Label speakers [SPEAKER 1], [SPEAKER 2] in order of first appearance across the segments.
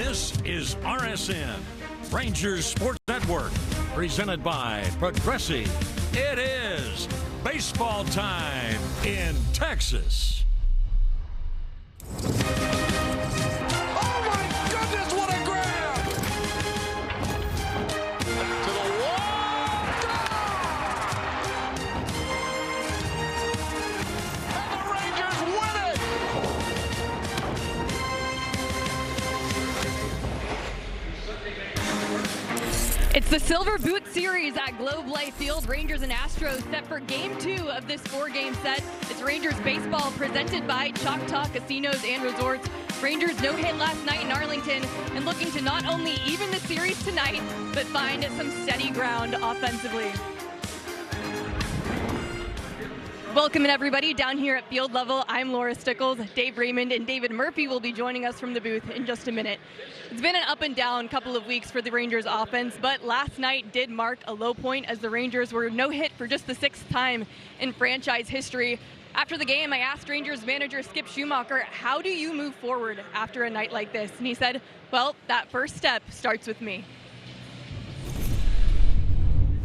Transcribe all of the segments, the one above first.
[SPEAKER 1] This is RSN, Rangers Sports Network, presented by Progressive. It is baseball time in Texas.
[SPEAKER 2] Oh my goodness, what a grab! To the wall, and the Rangers win it!
[SPEAKER 3] It's the Silver Boot Series at Globe Life Field. Rangers and Astros set for Game 2 of this 4-game set. It's Rangers baseball presented by Choctaw Casinos and Resorts. Rangers no hit last night in Arlington and looking to not only even the series tonight, but find some steady ground offensively. Welcome everybody down here at field level. I'm Laura Stickles. Dave Raymond and David Murphy will be joining us from the booth in just a minute. It's been an up and down couple of weeks for the Rangers offense, but last night did mark a low point as the Rangers were no hit for just the 6th time in franchise history. After the game, I asked Rangers manager Skip Schumacher, how do you move forward after a night like this? And he said, well, that first step starts with me.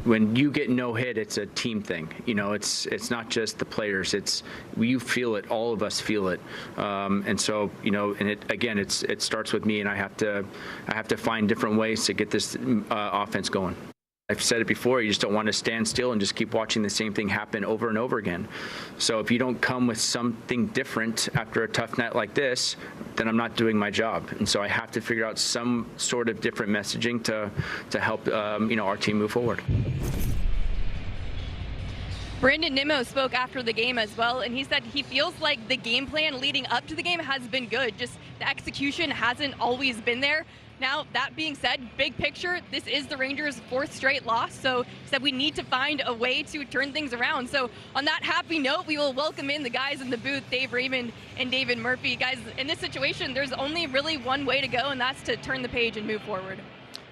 [SPEAKER 4] When you get no hit, it's a team thing. You know, it's not just the players. It's you feel it. All of us feel it. And so, you know, and it starts with me, and I have to find different ways to get this offense going. I've said it before, you just don't want to stand still and just keep watching the same thing happen over and over again. So if you don't come with something different after a tough night like this, then I'm not doing my job. And so I have to figure out some sort of different messaging to help our team move forward.
[SPEAKER 3] Brandon Nimmo spoke after the game as well, and he said he feels like the game plan leading up to the game has been good. Just the execution hasn't always been there. Now, that being said, big picture, this is the Rangers' 4th straight loss, so he said we need to find a way to turn things around. So on that happy note, we will welcome in the guys in the booth, Dave Raymond and David Murphy. Guys, in this situation, there's only really one way to go, and that's to turn the page and move forward.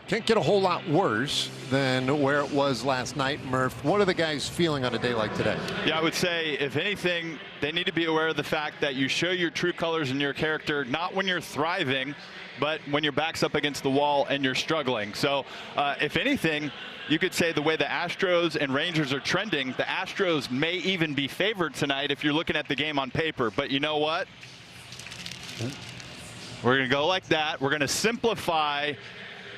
[SPEAKER 2] Can't get a whole lot worse than where it was last night, Murph. What are the guys feeling on a day like today?
[SPEAKER 5] Yeah, I would say, if anything, they need to be aware of the fact that you show your true colors and your character, not when you're thriving, but when your back's up against the wall and you're struggling. So, if anything, you could say the way the Astros and Rangers are trending, the Astros may even be favored tonight if you're looking at the game on paper. But you know what? We're going to go like that. We're going to simplify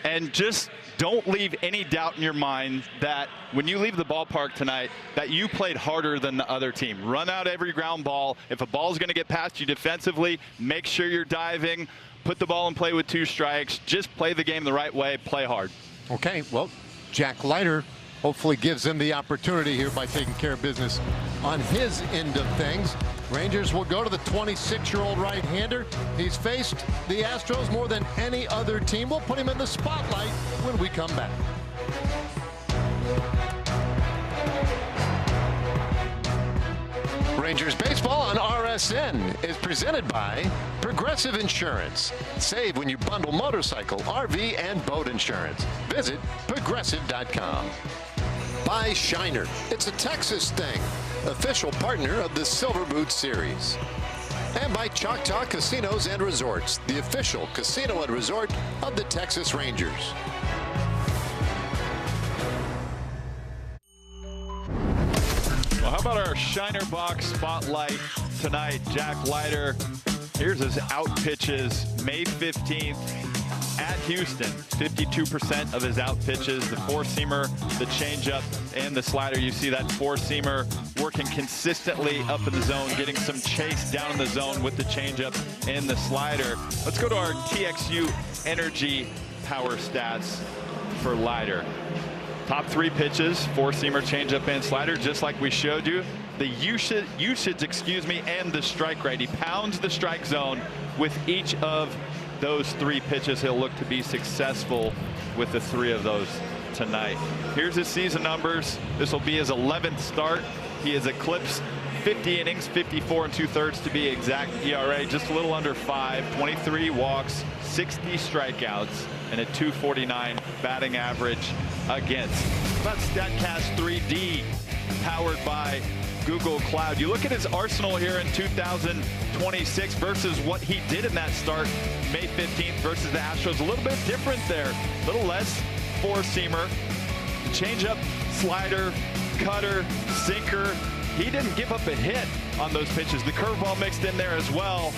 [SPEAKER 5] and just don't leave any doubt in your mind that when you leave the ballpark tonight, that you played harder than the other team. Run out every ground ball. If a ball's going to get past you defensively, make sure you're diving. Put the ball in play with 2 strikes. Just play the game the right way. Play hard.
[SPEAKER 2] Okay, well, Jack Leiter hopefully gives him the opportunity here by taking care of business on his end of things. Rangers will go to the 26-year-old right-hander. He's faced the Astros more than any other team. We'll put him in the spotlight when we come back. Rangers baseball on RSN is presented by Progressive Insurance. Save when you bundle motorcycle, RV, and boat insurance. Visit progressive.com. By Shiner. It's a Texas thing. Official partner of the Silver Boot Series. And by Choctaw Casinos and Resorts, the official casino and resort of the Texas Rangers.
[SPEAKER 5] Well, how about our Shiner Box Spotlight tonight? Jack Leiter, here's his out pitches, May 15th at Houston. 52% of his out pitches, the 4-seamer, the changeup, and the slider. You see that 4-seamer working consistently up in the zone, getting some chase down in the zone with the changeup and the slider. Let's go to our TXU Energy Power stats for Leiter. Top 3 pitches, 4-seamer, changeup, and slider, just like we showed you. The usage, and the strike rate. He pounds the strike zone with each of those 3 pitches. He'll look to be successful with the 3 of those tonight. Here's his season numbers. This will be his 11th start. He has eclipsed 50 innings, 54 2/3 to be exact. ERA just a little under 5, 23 walks, 60 strikeouts, and a .249 batting average against. That's StatCast 3D, powered by Google Cloud. You look at his arsenal here in 2026 versus what he did in that start May 15th versus the Astros. A little bit different there. A little less four-seamer. Changeup, slider, cutter, sinker. He didn't give up a hit on those pitches. The curveball mixed in there as well.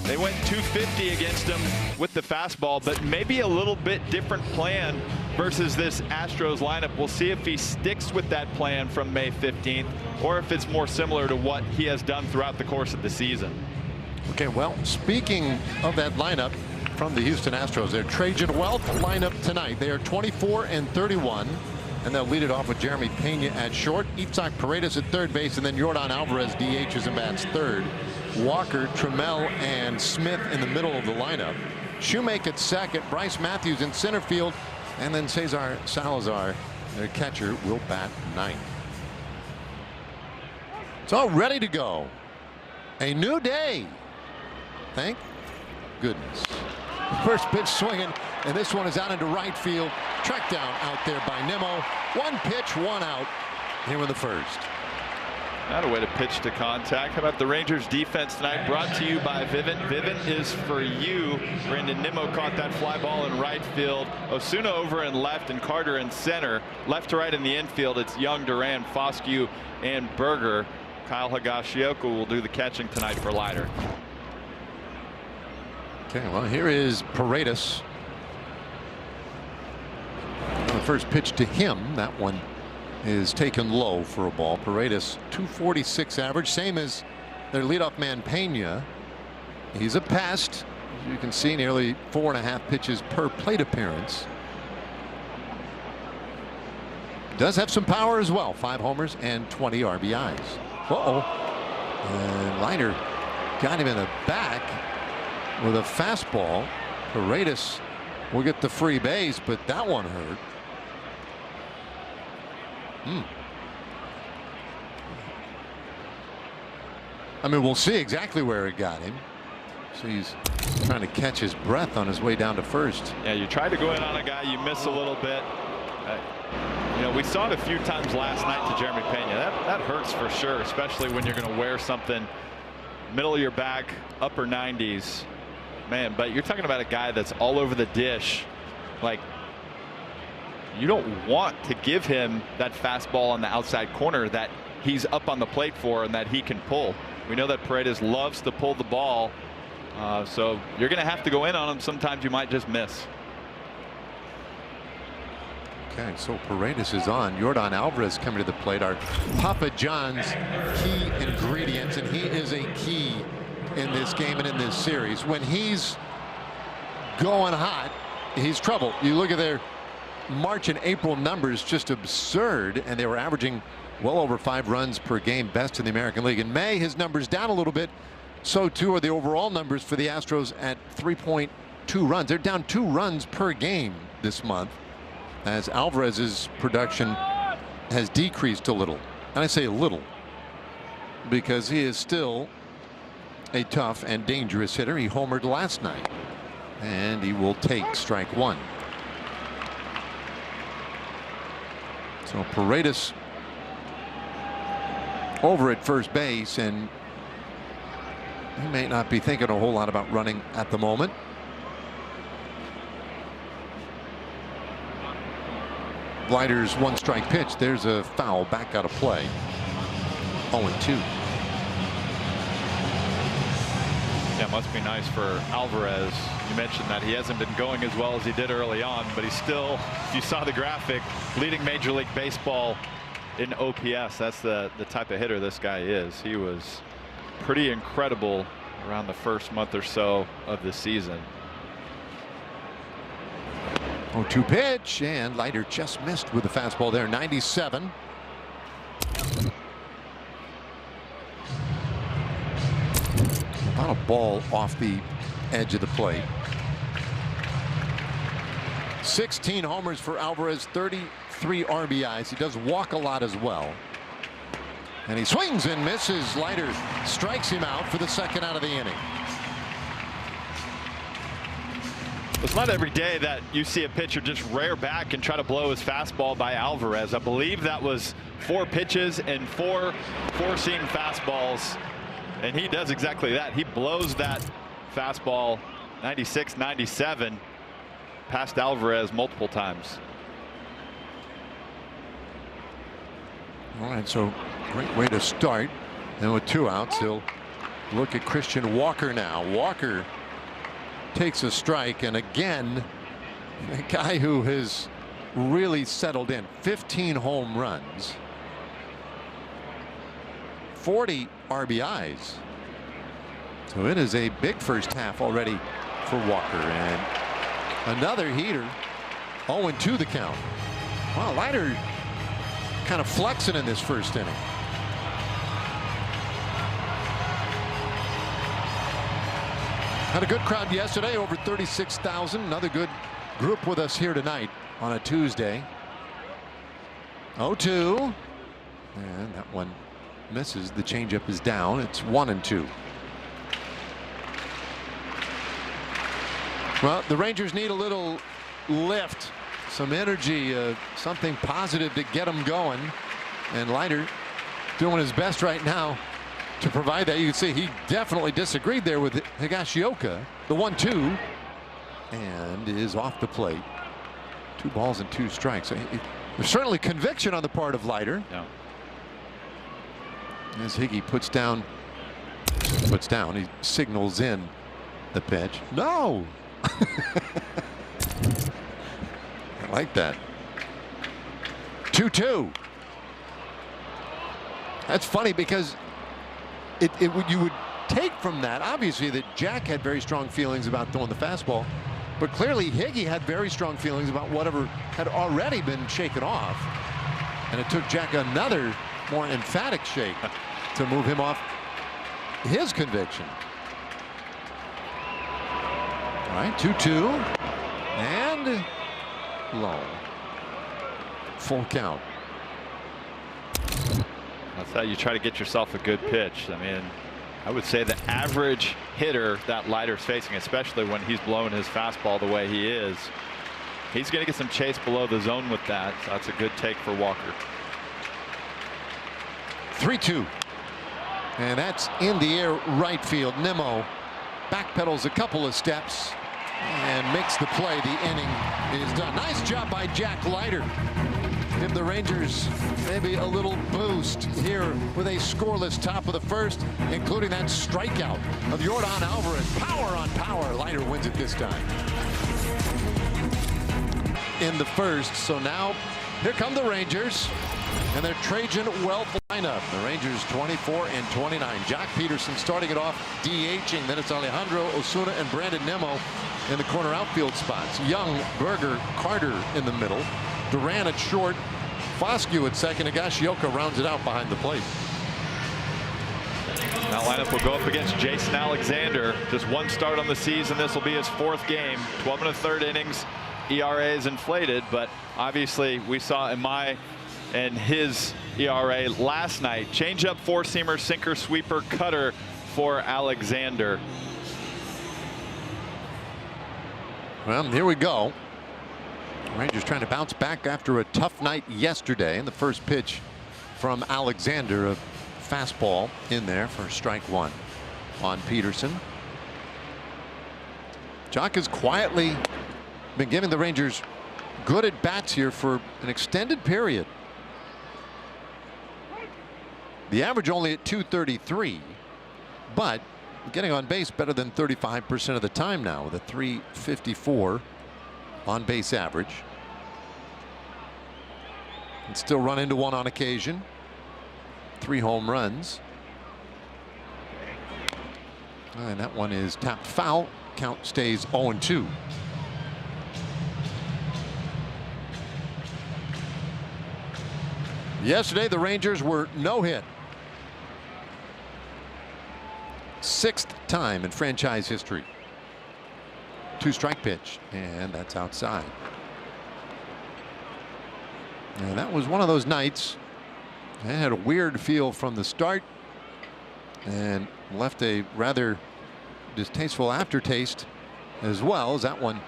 [SPEAKER 5] They went 250 against him with the fastball, but maybe a little bit different plan versus this Astros lineup. We'll see if he sticks with that plan from May 15th or if it's more similar to what he has done throughout the course of the season.
[SPEAKER 2] Okay, well, speaking of that lineup from the Houston Astros, their Trajan Wealth lineup tonight. They are 24-31, and they'll lead it off with Jeremy Pena at short, Itzhak Paredes at third base, and then Yordan Alvarez DHs and bats third. Walker, Trammell, and Smith in the middle of the lineup. Shoemaker at second, Bryce Matthews in center field, and then Cesar Salazar, their catcher, will bat ninth. It's all ready to go. A new day. Thank goodness. First pitch swinging, and this one is out into right field. Tracked down out there by Nimmo. One pitch, one out here in the first.
[SPEAKER 5] Not a way to pitch to contact. How about the Rangers defense tonight, brought to you by Vivint. Vivint is for you. Brandon Nimmo caught that fly ball in right field. Osuna over in left and Carter in center. Left to right in the infield, it's Young, Duran, Foscue, and Berger. Kyle Higashioka will do the catching tonight for Leiter.
[SPEAKER 2] Okay, well, here is Paredes. The first pitch to him, that one is taken low for a ball. Paredes 246 average, same as their leadoff man Pena. He's a pest. As you can see, nearly 4.5 pitches per plate appearance. Does have some power as well. 5 homers and 20 RBIs. And Leiter got him in the back with a fastball. Paredes will get the free base, but that one hurt. I mean, we'll see exactly where it got him. So he's trying to catch his breath on his way down to first.
[SPEAKER 5] Yeah, you try to go in on a guy, you miss a little bit. You know, we saw it a few times last night to Jeremy Pena. That hurts for sure, especially when you're going to wear something middle of your back, upper 90s. Man, but you're talking about a guy that's all over the dish. Like, you don't want to give him that fastball on the outside corner that he's up on the plate for and that he can pull. We know that Paredes loves to pull the ball, so you're going to have to go in on him. Sometimes you might just miss.
[SPEAKER 2] Okay, so Paredes is on. Yordan Alvarez coming to the plate. Our Papa John's key ingredients, and he is a key in this game and in this series. When he's going hot, he's trouble. You look at their March and April numbers, just absurd, and they were averaging well over 5 runs per game, best in the American League. In May, his numbers down a little bit. So too are the overall numbers for the Astros at 3.2 runs. They're down 2 runs per game this month, as Alvarez's production has decreased a little. And I say a little because he is still a tough and dangerous hitter. He homered last night, and he will take strike 1. So Paredes over at first base, and he may not be thinking a whole lot about running at the moment. Leiter's 1-strike pitch. There's a foul back out of play. 0-2.
[SPEAKER 5] Yeah, must be nice for Alvarez. You mentioned that he hasn't been going as well as he did early on, but he's still, if you saw the graphic, leading Major League Baseball in OPS. That's the type of hitter this guy is. He was pretty incredible around the first month or so of the season.
[SPEAKER 2] 0-2 pitch, and Leiter just missed with the fastball there. 97. About a ball off the edge of the plate. 16 homers for Alvarez, 33 RBIs. He does walk a lot as well. And he swings and misses. Leiter strikes him out for the second out of the inning.
[SPEAKER 5] It's not every day that you see a pitcher just rear back and try to blow his fastball by Alvarez. I believe that was 4 pitches and 4 four-seam fastballs, and he does exactly that. He blows that fastball 96, 97 past Alvarez multiple times.
[SPEAKER 6] All right, so great way to start. And with 2 outs, he'll look at Christian Walker now. Walker takes a strike, and again, a guy who has really settled in. 15 home runs, 40 RBIs. So it is a big first half already for Walker, and another heater. 0-2 the count. Wow, Leiter kind of flexing in this first inning. Had a good crowd yesterday, over 36,000. Another good group with us here tonight on a Tuesday. 0-2, and that one misses. The changeup is down. It's 1-2. Well, the Rangers need a little lift, some energy, something positive to get them going, and Leiter doing his best right now to provide that. You can see he definitely disagreed there with Higashioka. The 1-2, and is off the plate. 2 balls and 2 strikes. There's certainly conviction on the part of Leiter.
[SPEAKER 5] Yeah.
[SPEAKER 6] As Higgy puts down, he signals in the pitch. No. I like that. 2-2. That's funny because you would take from that, obviously, that Jack had very strong feelings about throwing the fastball, but clearly Higgy had very strong feelings about whatever had already been shaken off, and it took Jack another more emphatic shake to move him off his conviction. All right, 2-2, and low. Full count.
[SPEAKER 5] That's how you try to get yourself a good pitch. I mean, I would say the average hitter that Leiter's facing, especially when he's blowing his fastball the way he is, he's going to get some chase below the zone with that. So that's a good take for Walker.
[SPEAKER 6] 3-2, and that's in the air right field. Nimmo backpedals a couple of steps and makes the play. The inning is done. Nice job by Jack Leiter. Give the Rangers maybe a little boost here with a scoreless top of the first, including that strikeout of Yordan Alvarez. Power on power. Leiter wins it this time in the first. So now here come the Rangers and their Trajan Wealth lineup. The Rangers 24 and 29. Jock Peterson starting it off, DHing. Then it's Alejandro Osuna and Brandon Nimmo in the corner outfield spots. Young, Berger, Carter in the middle. Duran at short, Foscue at second. Higashioka rounds it out behind the plate.
[SPEAKER 5] That lineup will go up against Jason Alexander. Just 1 start on the season. This will be his 4th game. 12 1/3 innings. ERA is inflated, but obviously we saw in his ERA last night. Changeup, 4-seamer, sinker, sweeper, cutter for Alexander.
[SPEAKER 6] Well, here we go. Rangers trying to bounce back after a tough night yesterday. And the first pitch from Alexander, a fastball in there for strike 1 on Peterson. Jock has quietly been giving the Rangers good at bats here for an extended period. The average only at 233, but getting on base better than 35% of the time now with a 354 on base average. And still run into 1 on occasion. 3 home runs. And that one is tapped foul. Count stays 0-2. Yesterday the Rangers were no hit. 6th time in franchise history. 2-strike pitch, and that's outside. And that was one of those nights. It had a weird feel from the start and left a rather distasteful aftertaste, as well as that one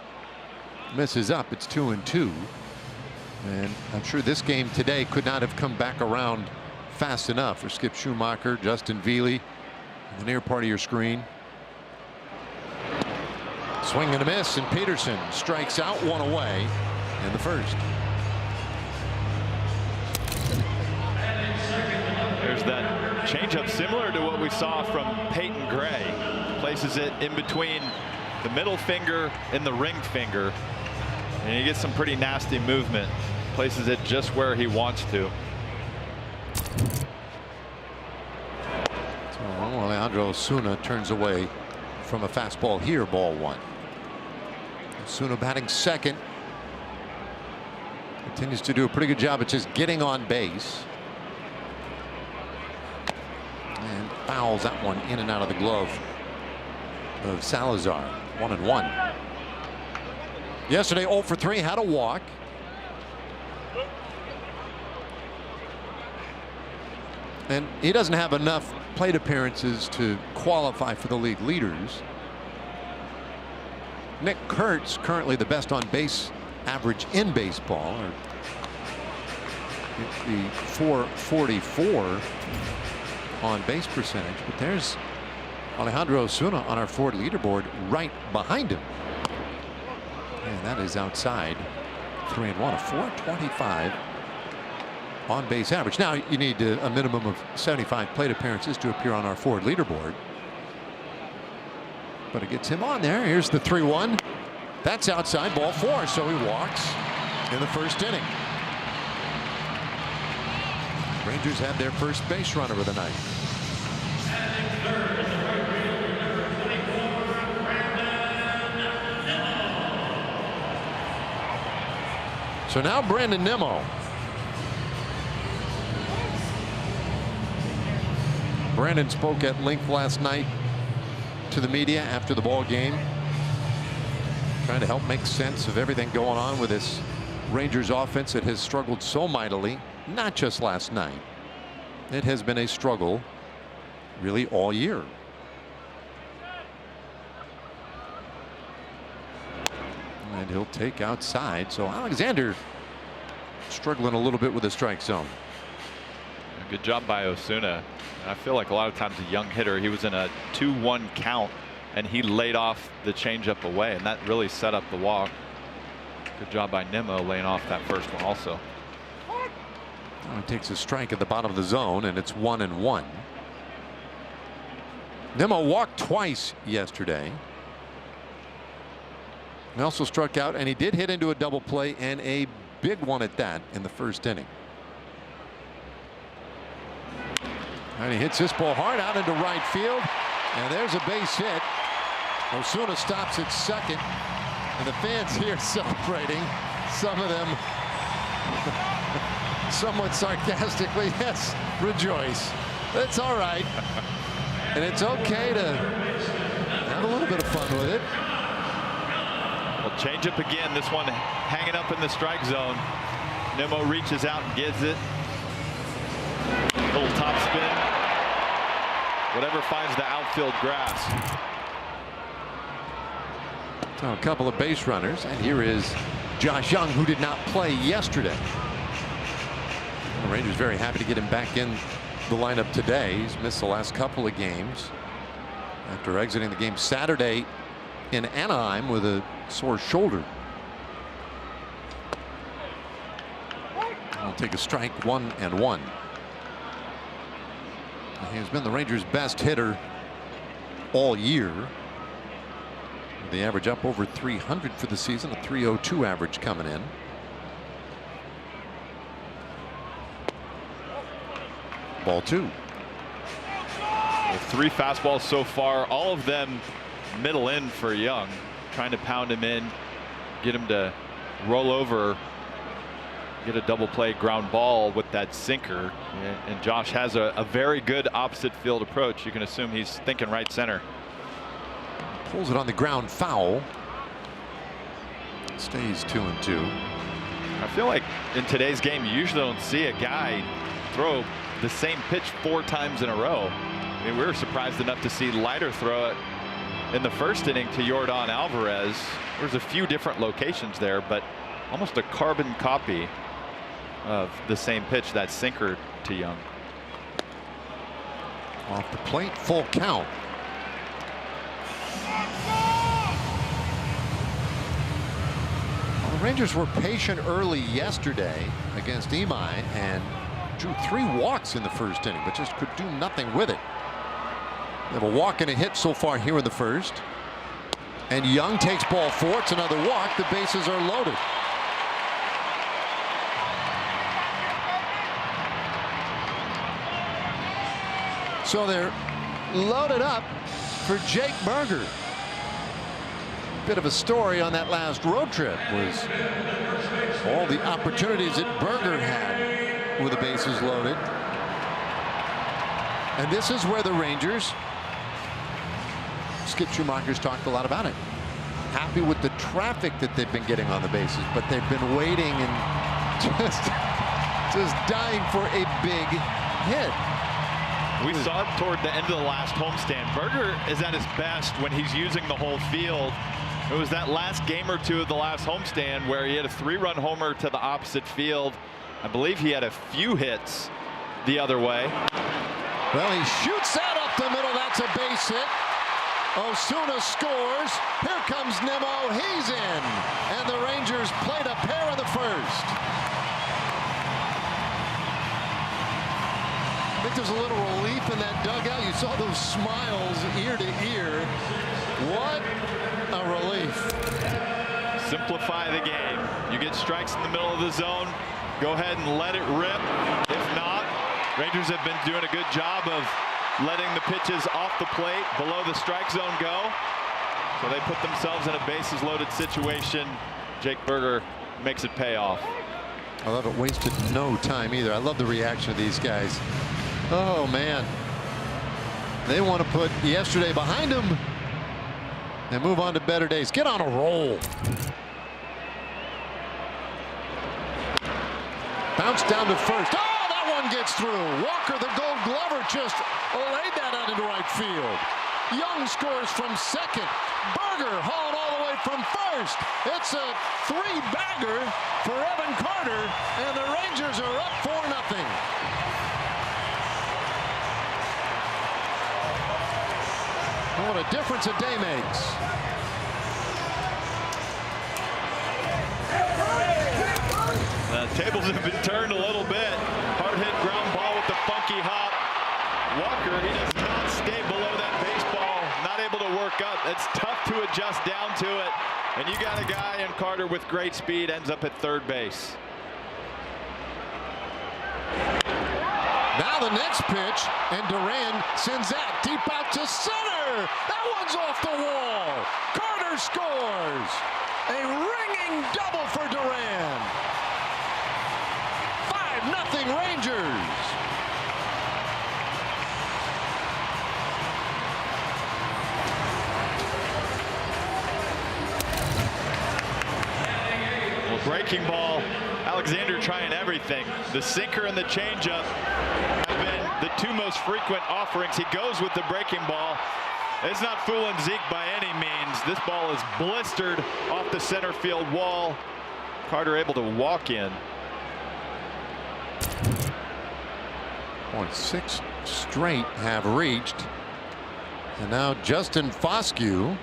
[SPEAKER 6] misses up. It's 2-2. And I'm sure this game today could not have come back around fast enough for Skip Schumacher, Justin Veely, in the near part of your screen. Swing and a miss, and Peterson strikes out, one away in the first.
[SPEAKER 5] There's that changeup similar to what we saw from Peyton Gray. Places it in between the middle finger and the ring finger, and he gets some pretty nasty movement. Places it just where he wants to.
[SPEAKER 6] So Alejandro Osuna turns away from a fastball here, ball one. Osuna batting second. Continues to do a pretty good job at just getting on base. And fouls that one in and out of the glove of Salazar. 1-1. Yesterday 0 for 3, had a walk. And he doesn't have enough plate appearances to qualify for the league leaders. Nick Kurtz, currently the best on base average in baseball, or the .444 on base percentage. But there's Alejandro Osuna on our Ford leaderboard right behind him. And that is outside. 3-1, a .425 on base average. Now you need a minimum of 75 plate appearances to appear on our Ford leaderboard. But it gets him on there. Here's the 3-1. That's outside, ball 4. So he walks in the first inning. Rangers had their first base runner of the night. So now Brandon Nimmo. Brandon spoke at length last night to the media after the ball game, trying to help make sense of everything going on with this Rangers offense that has struggled so mightily, not just last night. It has been a struggle really all year. And he'll take outside. So Alexander struggling a little bit with the strike zone.
[SPEAKER 5] Good job by Osuna. I feel like a lot of times a young hitter, he was in a 2-1 count and he laid off the changeup away, and that really set up the walk. Good job by Nimmo laying off that first one also.
[SPEAKER 6] He takes a strike at the bottom of the zone, and it's 1-1. Nimmo walked twice yesterday. He also struck out, and he did hit into a double play, and a big one at that in the first inning. And he hits this ball hard out into right field, and there's a base hit. Osuna stops at second, and the fans here celebrating, some of them somewhat sarcastically, yes, rejoice. That's all right. And it's okay to have a little bit of fun with it.
[SPEAKER 5] Well, change up again. This one hanging up in the strike zone. Nimmo reaches out and gets it. Little top spin. Whatever finds the outfield grass.
[SPEAKER 6] So a couple of base runners, and here is Josh Young, who did not play yesterday. The Rangers very happy to get him back in the lineup today. He's missed the last couple of games after exiting the game Saturday in Anaheim with a sore shoulder. I'll take a strike, 1-1. He has been the Rangers' best hitter all year. The average up over 300 for the season, a .302 average coming in. Ball 2.
[SPEAKER 5] Well, 3 fastballs so far, all of them middle in for Young, trying to pound him in, get him to roll over, get a double play ground ball with that sinker. And Josh has a very good opposite field approach. You can assume he's thinking right center.
[SPEAKER 6] Pulls it on the ground, foul. Stays 2-2.
[SPEAKER 5] I feel like in today's game, you usually don't see a guy throw the same pitch 4 times in a row. I mean, we were surprised enough to see Leiter throw it in the first inning to Yordan Alvarez. There's a few different locations there, but almost a carbon copy of the same pitch, that sinker to Young.
[SPEAKER 6] Off the plate, full count. Well, the Rangers were patient early yesterday against Imai and drew 3 walks in the first inning, but just could do nothing with it. They have a walk and a hit so far here in the first. And Young takes ball 4. It's another walk. The bases are loaded. So they're loaded up for Jake Burger. Bit of a story on that last road trip was all the opportunities that Burger had with the bases loaded. And this is where the Rangers, Skip Schumacher's talked a lot about it. Happy with the traffic that they've been getting on the bases, but they've been waiting and just dying for a big hit.
[SPEAKER 5] We saw it toward the end of the last homestand. Burger is at his best when he's using the whole field. It was that last game or two of the last homestand where he had a 3-run homer to the opposite field. I believe he had a few hits the other way.
[SPEAKER 6] Well, he shoots that up the middle. That's a base hit. Osuna scores. Here comes Nimmo. He's in. And the Rangers played a pair in the first. I think there's a little relief in that dugout. You saw those smiles ear to ear. What a relief.
[SPEAKER 5] Simplify the game. You get strikes in the middle of the zone. Go ahead and let it rip. If not, Rangers have been doing a good job of letting the pitches off the plate below the strike zone go. So they put themselves in a bases loaded situation. Jake Burger makes it pay off.
[SPEAKER 6] I love it. Wasted no time either. I love the reaction of these guys. Oh man, they want to put yesterday behind them and move on to better days. Get on a roll. Bounce down to first. Oh, that one gets through. Walker, the Gold Glover, just laid that out into right field. Young scores from second. Burger hauling all the way from first. It's a 3-bagger for Evan Carter, and the Rangers are up 4-0. What a difference a day makes.
[SPEAKER 5] The tables have been turned a little bit. Hard hit ground ball with the funky hop. Walker, he does not stay below that baseball. Not able to work up. It's tough to adjust down to it. And you got a guy in Carter with great speed, ends up at third base.
[SPEAKER 6] Now the next pitch, and Duran sends that deep out to center. That one's off the wall. Carter scores. A ringing double for Duran. 5-0 Rangers.
[SPEAKER 5] Well, breaking ball. Alexander trying everything. The sinker and the changeup have been the 2 most frequent offerings. He goes with the breaking ball. It's not fooling Zeke by any means. This ball is blistered off the center field wall. Carter able to walk in.
[SPEAKER 6] 6 straight have reached. And now Justin Foscue.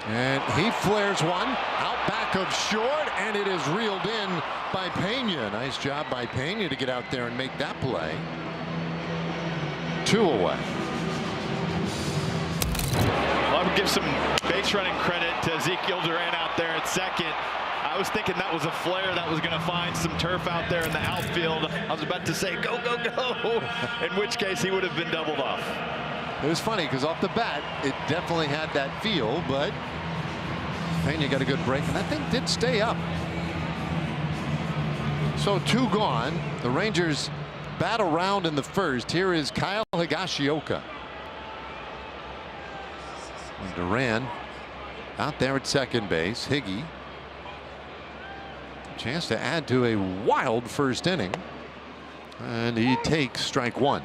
[SPEAKER 6] And he flares one out back of short, and it is reeled in by Pena. Nice job by Pena to get out there and make that play. 2 away.
[SPEAKER 5] Well, I would give some base running credit to Ezekiel Duran out there at second. I was thinking that was a flare that was going to find some turf out there in the outfield. I was about to say go, go, go, in which case he would have been doubled off.
[SPEAKER 6] It was funny because off the bat it definitely had that feel, but Pena got a good break, and that thing did stay up. So 2 gone. The Rangers bat around in the first. Here is Kyle Higashioka. And Duran out there at second base. Higgy. Chance to add to a wild first inning. And he takes strike 1.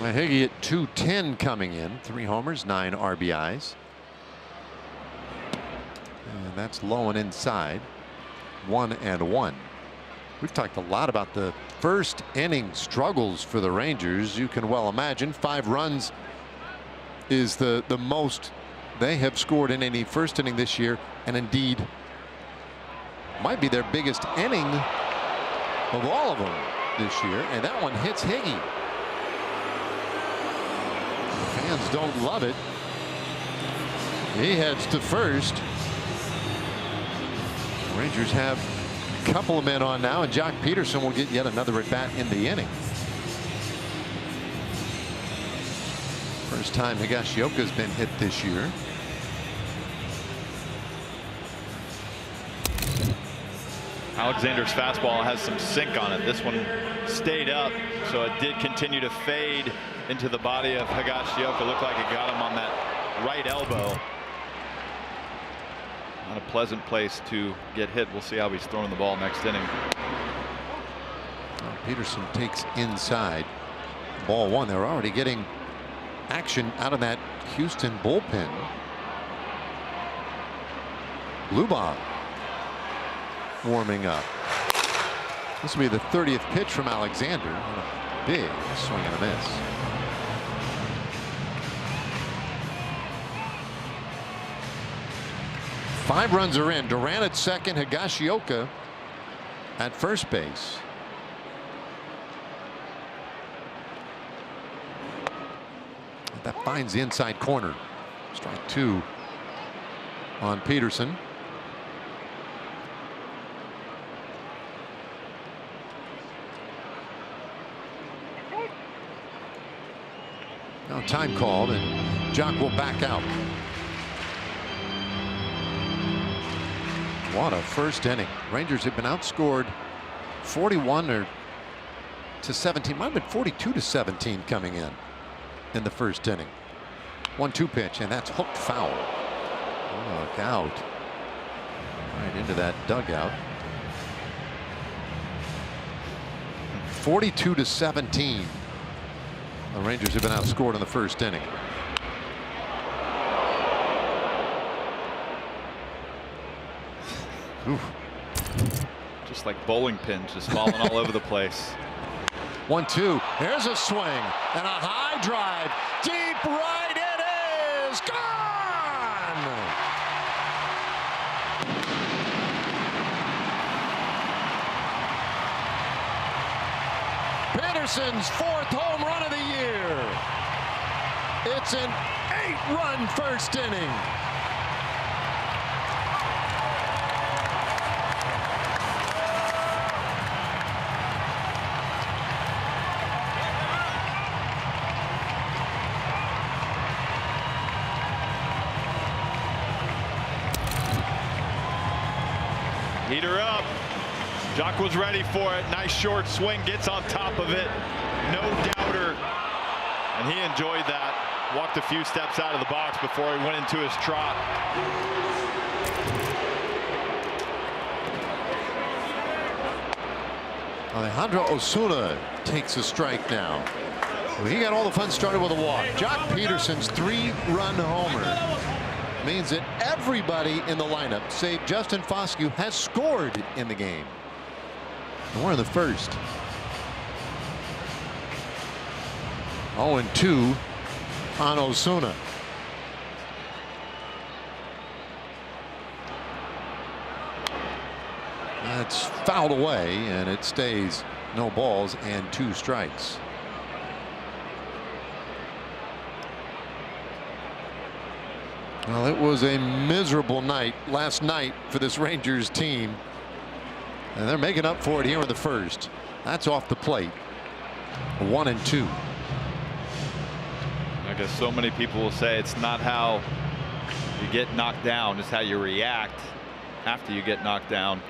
[SPEAKER 6] Higgy at 210 coming in. 3 homers, 9 RBIs. And that's low and inside. 1-1. We've talked a lot about the first inning struggles for the Rangers. You can well imagine 5 runs is the most they have scored in any first inning this year, and indeed might be their biggest inning of all of them this year. And that one hits Higgy. The fans don't love it. He heads to first. The Rangers have a couple of men on now, and Jock Peterson will get yet another at bat in the inning. First time Higashioka's been hit this year.
[SPEAKER 5] Alexander's fastball has some sink on it. This one stayed up, so it did continue to fade into the body of Higashioka. Looked like it got him on that right elbow. Not a pleasant place to get hit. We'll see how he's throwing the ball next inning.
[SPEAKER 6] Well, Peterson takes inside. Ball 1. They're already getting action out of that Houston bullpen. Luba warming up. This will be the 30th pitch from Alexander. A big swing and a miss. Five runs are in. Duran at second, Higashioka at first base. That finds the inside corner. Strike 2 on Peterson. Now time called, and Jock will back out. What a first inning. Rangers have been outscored 41 to 17. Might have been 42 to 17 coming in the first inning. 1-2 pitch, and that's hooked foul. Look out. Right into that dugout. 42 to 17. The Rangers have been outscored in the first inning. Oof.
[SPEAKER 5] Just like bowling pins, just falling all over the place.
[SPEAKER 6] 1-2. There's a swing and a high drive. Deep right, it is gone. Peterson's 4th home run of the year. It's an 8-run first inning.
[SPEAKER 5] Heater up. Jock was ready for it. Nice short swing, gets on top of it. No doubter. And he enjoyed that. Walked a few steps out of the box before he went into his trot.
[SPEAKER 6] Alejandro Osuna takes a strike now. Well, he got all the fun started with a walk. Jock Peterson's 3-run homer means that everybody in the lineup, save Justin Foscue, has scored in the game. And we're in the first. 0-2 on Osuna. That's fouled away, and it stays no balls and 2 strikes. Well, it was a miserable night last night for this Rangers team, and they're making up for it here in the first. That's off the plate. 1-2.
[SPEAKER 5] I guess so many people will say it's not how you get knocked down, it's how you react after you get knocked down.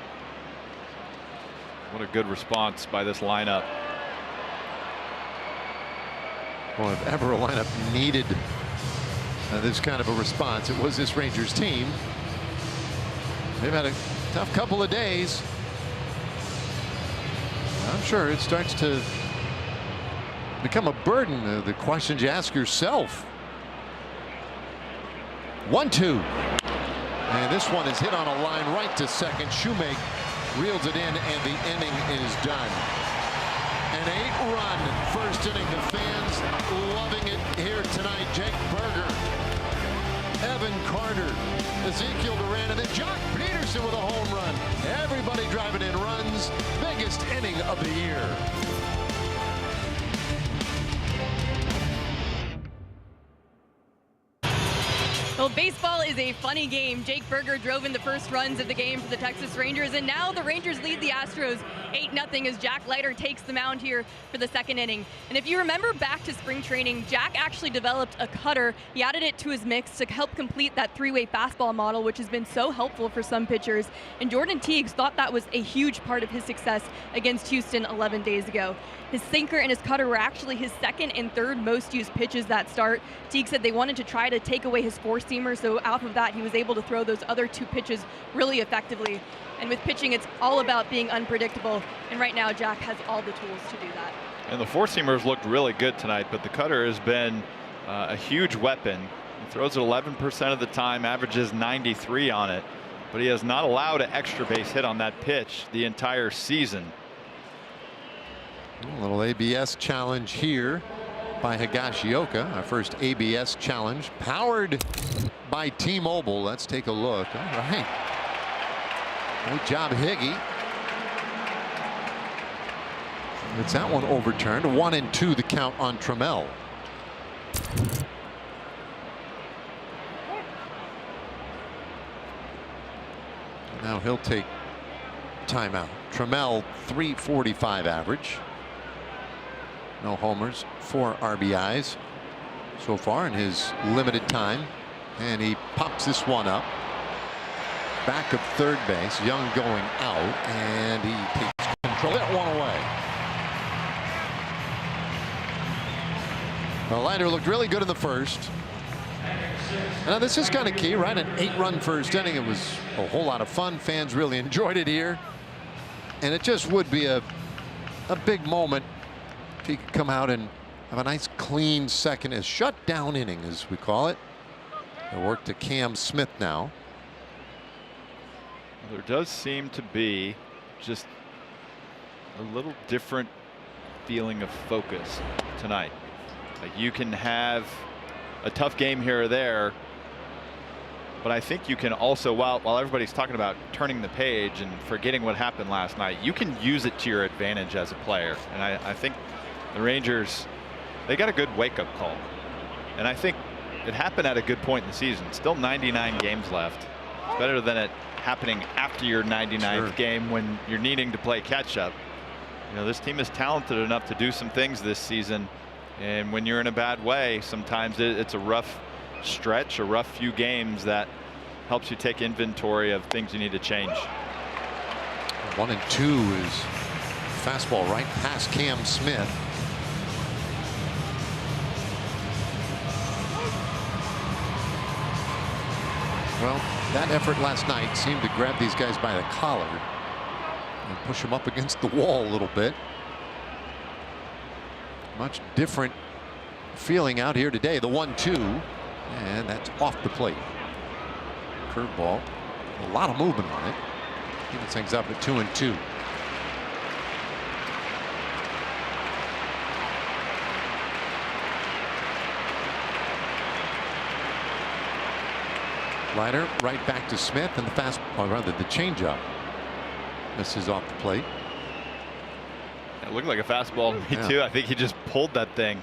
[SPEAKER 5] What a good response by this lineup.
[SPEAKER 6] Well, if ever a lineup needed this kind of a response, it was this Rangers team. They've had a tough couple of days. I'm sure it starts to become a burden. The questions you ask yourself. 1-2. And this one is hit on a line right to second. Shoemake reels it in, and the inning is done. An 8-run first inning. The fans loving it here tonight. Jake Berger, Evan Carter, Ezekiel Duran, and then Jock Peterson with a home run. Everybody driving in runs. Biggest inning of the year.
[SPEAKER 3] Well, baseball is a funny game. Jake Berger drove in the first runs of the game for the Texas Rangers, and now the Rangers lead the Astros 8-0 as Jack Leiter takes the mound here for the second inning. And if you remember back to spring training, Jack actually developed a cutter. He added it to his mix to help complete that three-way fastball model, which has been so helpful for some pitchers. And Jordan Teagues thought that was a huge part of his success against Houston 11 days ago. His sinker and his cutter were actually his second and third most used pitches that start. Teague said they wanted to try to take away his four-seamer, so off of that, he was able to throw those other two pitches really effectively. And with pitching, it's all about being unpredictable. And right now, Jack has all the tools to do that.
[SPEAKER 5] And the four-seamers looked really good tonight, but the cutter has been a huge weapon. He throws it 11% of the time, averages 93 on it, but he has not allowed an extra base hit on that pitch the entire season.
[SPEAKER 6] A little ABS challenge here by Higashioka. Our first ABS challenge powered by T-Mobile. Let's take a look. All right. Great job, Higgy. It's that one overturned. 1-2 the count on Trammell. Now he'll take timeout. Trammell, 345 average. No homers, 4 RBIs so far in his limited time. And he pops this one up. Back of third base. Young going out. And he takes control. That one away. Well, Leiter looked really good in the first. Now this is kind of key, right? An 8-run first inning. It was a whole lot of fun. Fans really enjoyed it here. And it just would be a big moment if he could come out and have a nice clean second, a shutdown inning as we call it. They work to Cam Smith now.
[SPEAKER 5] There does seem to be just a little different feeling of focus tonight. Like you can have a tough game here or there, but I think you can also, while everybody's talking about turning the page and forgetting what happened last night, you can use it to your advantage as a player. And I think the Rangers, they got a good wake-up call. And I think it happened at a good point in the season. Still 99 games left. It's better than it happening after your 99th game when you're needing to play catch-up. You know, this team is talented enough to do some things this season. And when you're in a bad way, sometimes it's a rough stretch, a rough few games that helps you take inventory of things you need to change.
[SPEAKER 6] 1-2 is fastball right past Cam Smith. Well, that effort last night seemed to grab these guys by the collar and push them up against the wall a little bit. Much different feeling out here today. The 1-2, and that's off the plate. Curveball, a lot of movement on it. Evens things up at 2-2. Leiter right back to Smith, and the fastball, rather the changeup, misses off the plate.
[SPEAKER 5] It looked like a fastball to me too. I think he just pulled that thing.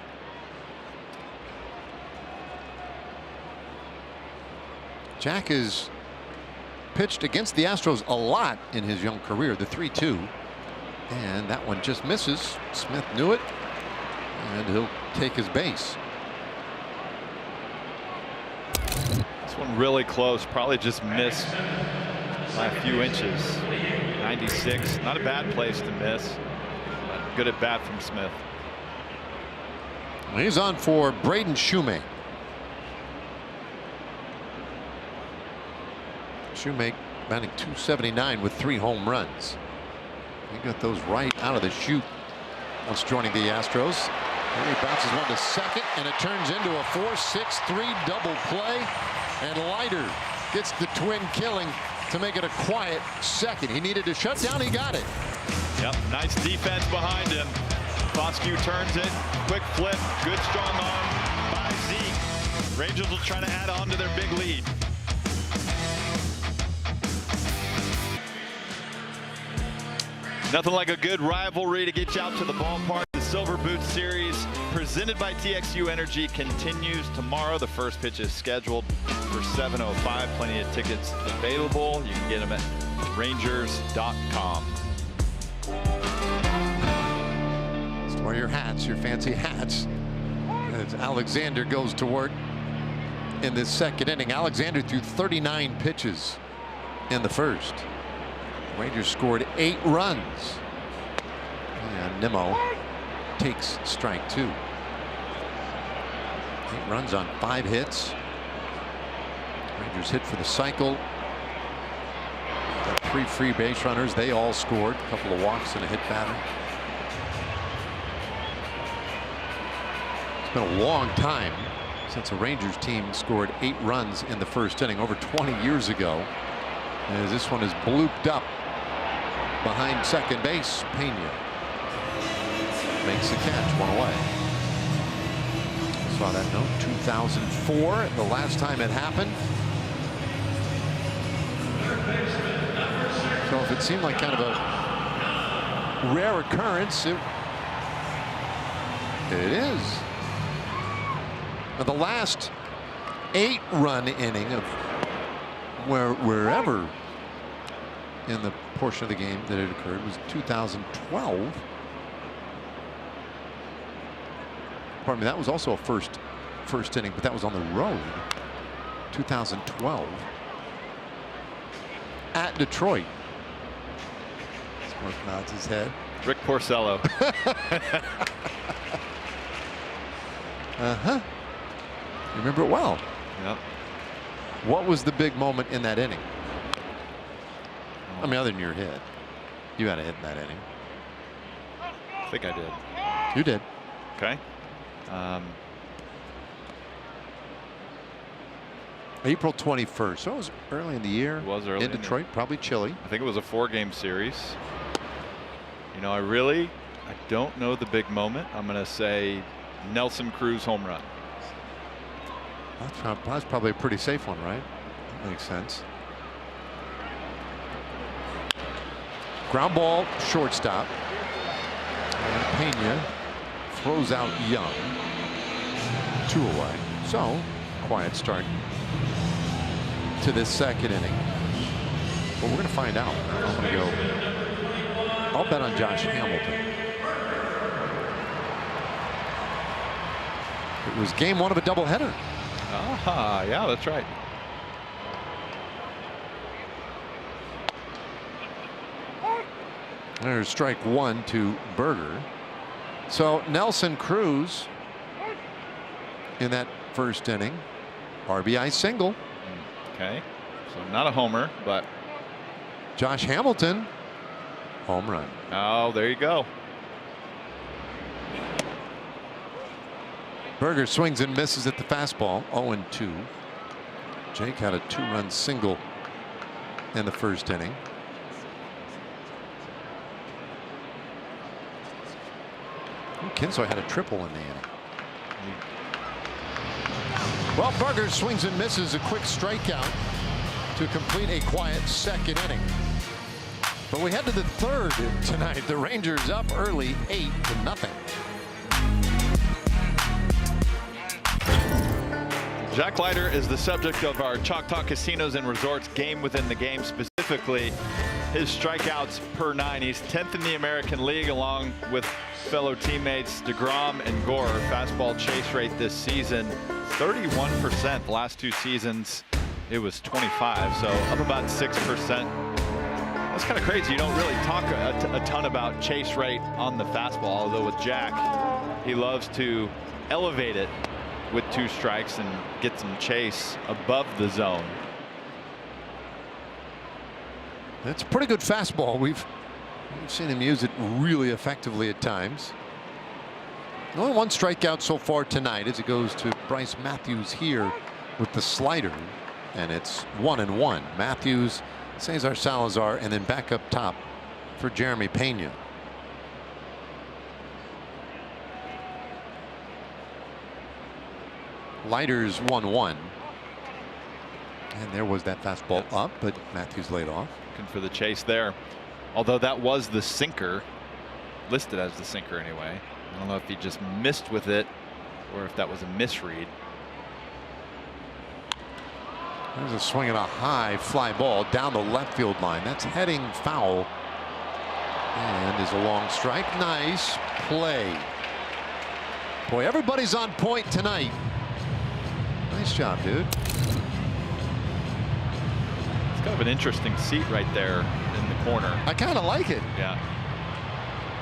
[SPEAKER 6] Jack has pitched against the Astros a lot in his young career. The 3-2, and that one just misses. Smith knew it, and he'll take his base.
[SPEAKER 5] This one really close, probably just missed by a few inches. 96, not a bad place to miss. Good at bat from Smith.
[SPEAKER 6] He's on for Braden Shoemake. Shoemake batting .279 with 3 home runs. He got those right out of the chute once joining the Astros. And he bounces one to second, and it turns into a 4-6-3 double play. And Leiter gets the twin killing to make it a quiet second. He needed to shut down. He got it.
[SPEAKER 5] Yep, nice defense behind him. Foscue turns it. Quick flip. Good strong arm by Zeke. Rangers will try to add on to their big lead. Nothing like a good rivalry to get you out to the ballpark. The Silver Boot Series, presented by TXU Energy, continues tomorrow. The first pitch is scheduled for 7:05. Plenty of tickets available. You can get them at Rangers.com.
[SPEAKER 6] Just wear your hats, your fancy hats, as Alexander goes to work in this second inning. Alexander threw 39 pitches in the first. Rangers scored 8 runs. And Nimmo takes strike 2. 8 runs on 5 hits. Rangers hit for the cycle. Got 3 free base runners. They all scored. A couple of walks and a hit batter. It's been a long time since a Rangers team scored 8 runs in the first inning, over 20 years ago. As this one is blooped up behind second base. Pena makes the catch, 1 away. Saw that note, 2004, the last time it happened. So if it seemed like kind of a rare occurrence, it is. Now the last 8-run inning of wherever in the portion of the game that it occurred was 2012. Pardon me, that was also a first inning, but that was on the road. 2012 at Detroit. Smirk nods his head.
[SPEAKER 5] Rick Porcello.
[SPEAKER 6] You remember it well.
[SPEAKER 5] Yep.
[SPEAKER 6] What was the big moment in that inning? I mean, other than your hit. You had a hit in that inning.
[SPEAKER 5] I think I did.
[SPEAKER 6] You did.
[SPEAKER 5] Okay.
[SPEAKER 6] April 21st. So it was early in the year.
[SPEAKER 5] It was early
[SPEAKER 6] in Detroit. Probably chilly.
[SPEAKER 5] I think it was a 4-game series. You know, I don't know the big moment. I'm going to say Nelson Cruz home run.
[SPEAKER 6] That's probably a pretty safe one, right? That makes sense. Ground ball, shortstop. And Pena throws out Young. 2 away. So, quiet start to this second inning. Well, we're going to find out. I'm going to go. I'll bet on Josh Hamilton. It was game 1 of a doubleheader.
[SPEAKER 5] Ah, yeah, that's right.
[SPEAKER 6] There's strike 1 to Berger. So Nelson Cruz in that first inning, RBI single.
[SPEAKER 5] Okay, so not a homer, but
[SPEAKER 6] Josh Hamilton, home run.
[SPEAKER 5] Oh, there you go.
[SPEAKER 6] Berger swings and misses at the fastball. 0-2. Jake had a 2-run single in the first inning. Kinsoy had a triple in the inning. Well, Berger swings and misses, a quick strikeout to complete a quiet second inning. But we head to the third tonight. The Rangers up early, 8-0.
[SPEAKER 5] Jack Leiter is the subject of our Choctaw Casinos and Resorts game within the game, specifically his strikeouts per 9. He's 10th in the American League along with fellow teammates DeGrom and Gore. Fastball chase rate this season 31%. The last 2 seasons it was 25, so up about 6%. That's kind of crazy. You don't really talk a ton about chase rate on the fastball, although with Jack he loves to elevate it with 2 strikes and get some chase above the zone.
[SPEAKER 6] It's a pretty good fastball. We've seen him use it really effectively at times. Only one strikeout so far tonight as it goes to Bryce Matthews here with the slider, and it's 1-1. Matthews, Cesar Salazar, and then back up top for Jeremy Pena. Leiter's 1-1. And there was that fastball up, but Matthews laid off.
[SPEAKER 5] Looking for the chase there. Although that was the sinker, listed as the sinker anyway. I don't know if he just missed with it or if that was a misread.
[SPEAKER 6] There's a swing and a high fly ball down the left field line. That's heading foul. And is a long strike. Nice play. Boy, everybody's on point tonight. Nice job, dude.
[SPEAKER 5] It's kind of an interesting seat right there in the corner.
[SPEAKER 6] I kind of like it.
[SPEAKER 5] Yeah.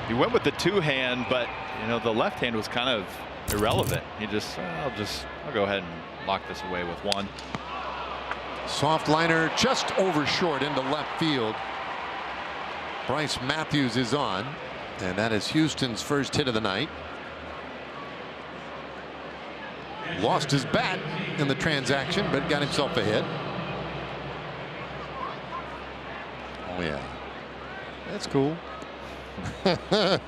[SPEAKER 5] He went with the two-hand, but you know the left hand was kind of irrelevant. He just, I'll go ahead and lock this away with one.
[SPEAKER 6] Soft liner just over short into left field. Bryce Matthews is on, and that is Houston's first hit of the night. Lost his bat in the transaction, but got himself a hit. Oh yeah, that's cool.
[SPEAKER 5] I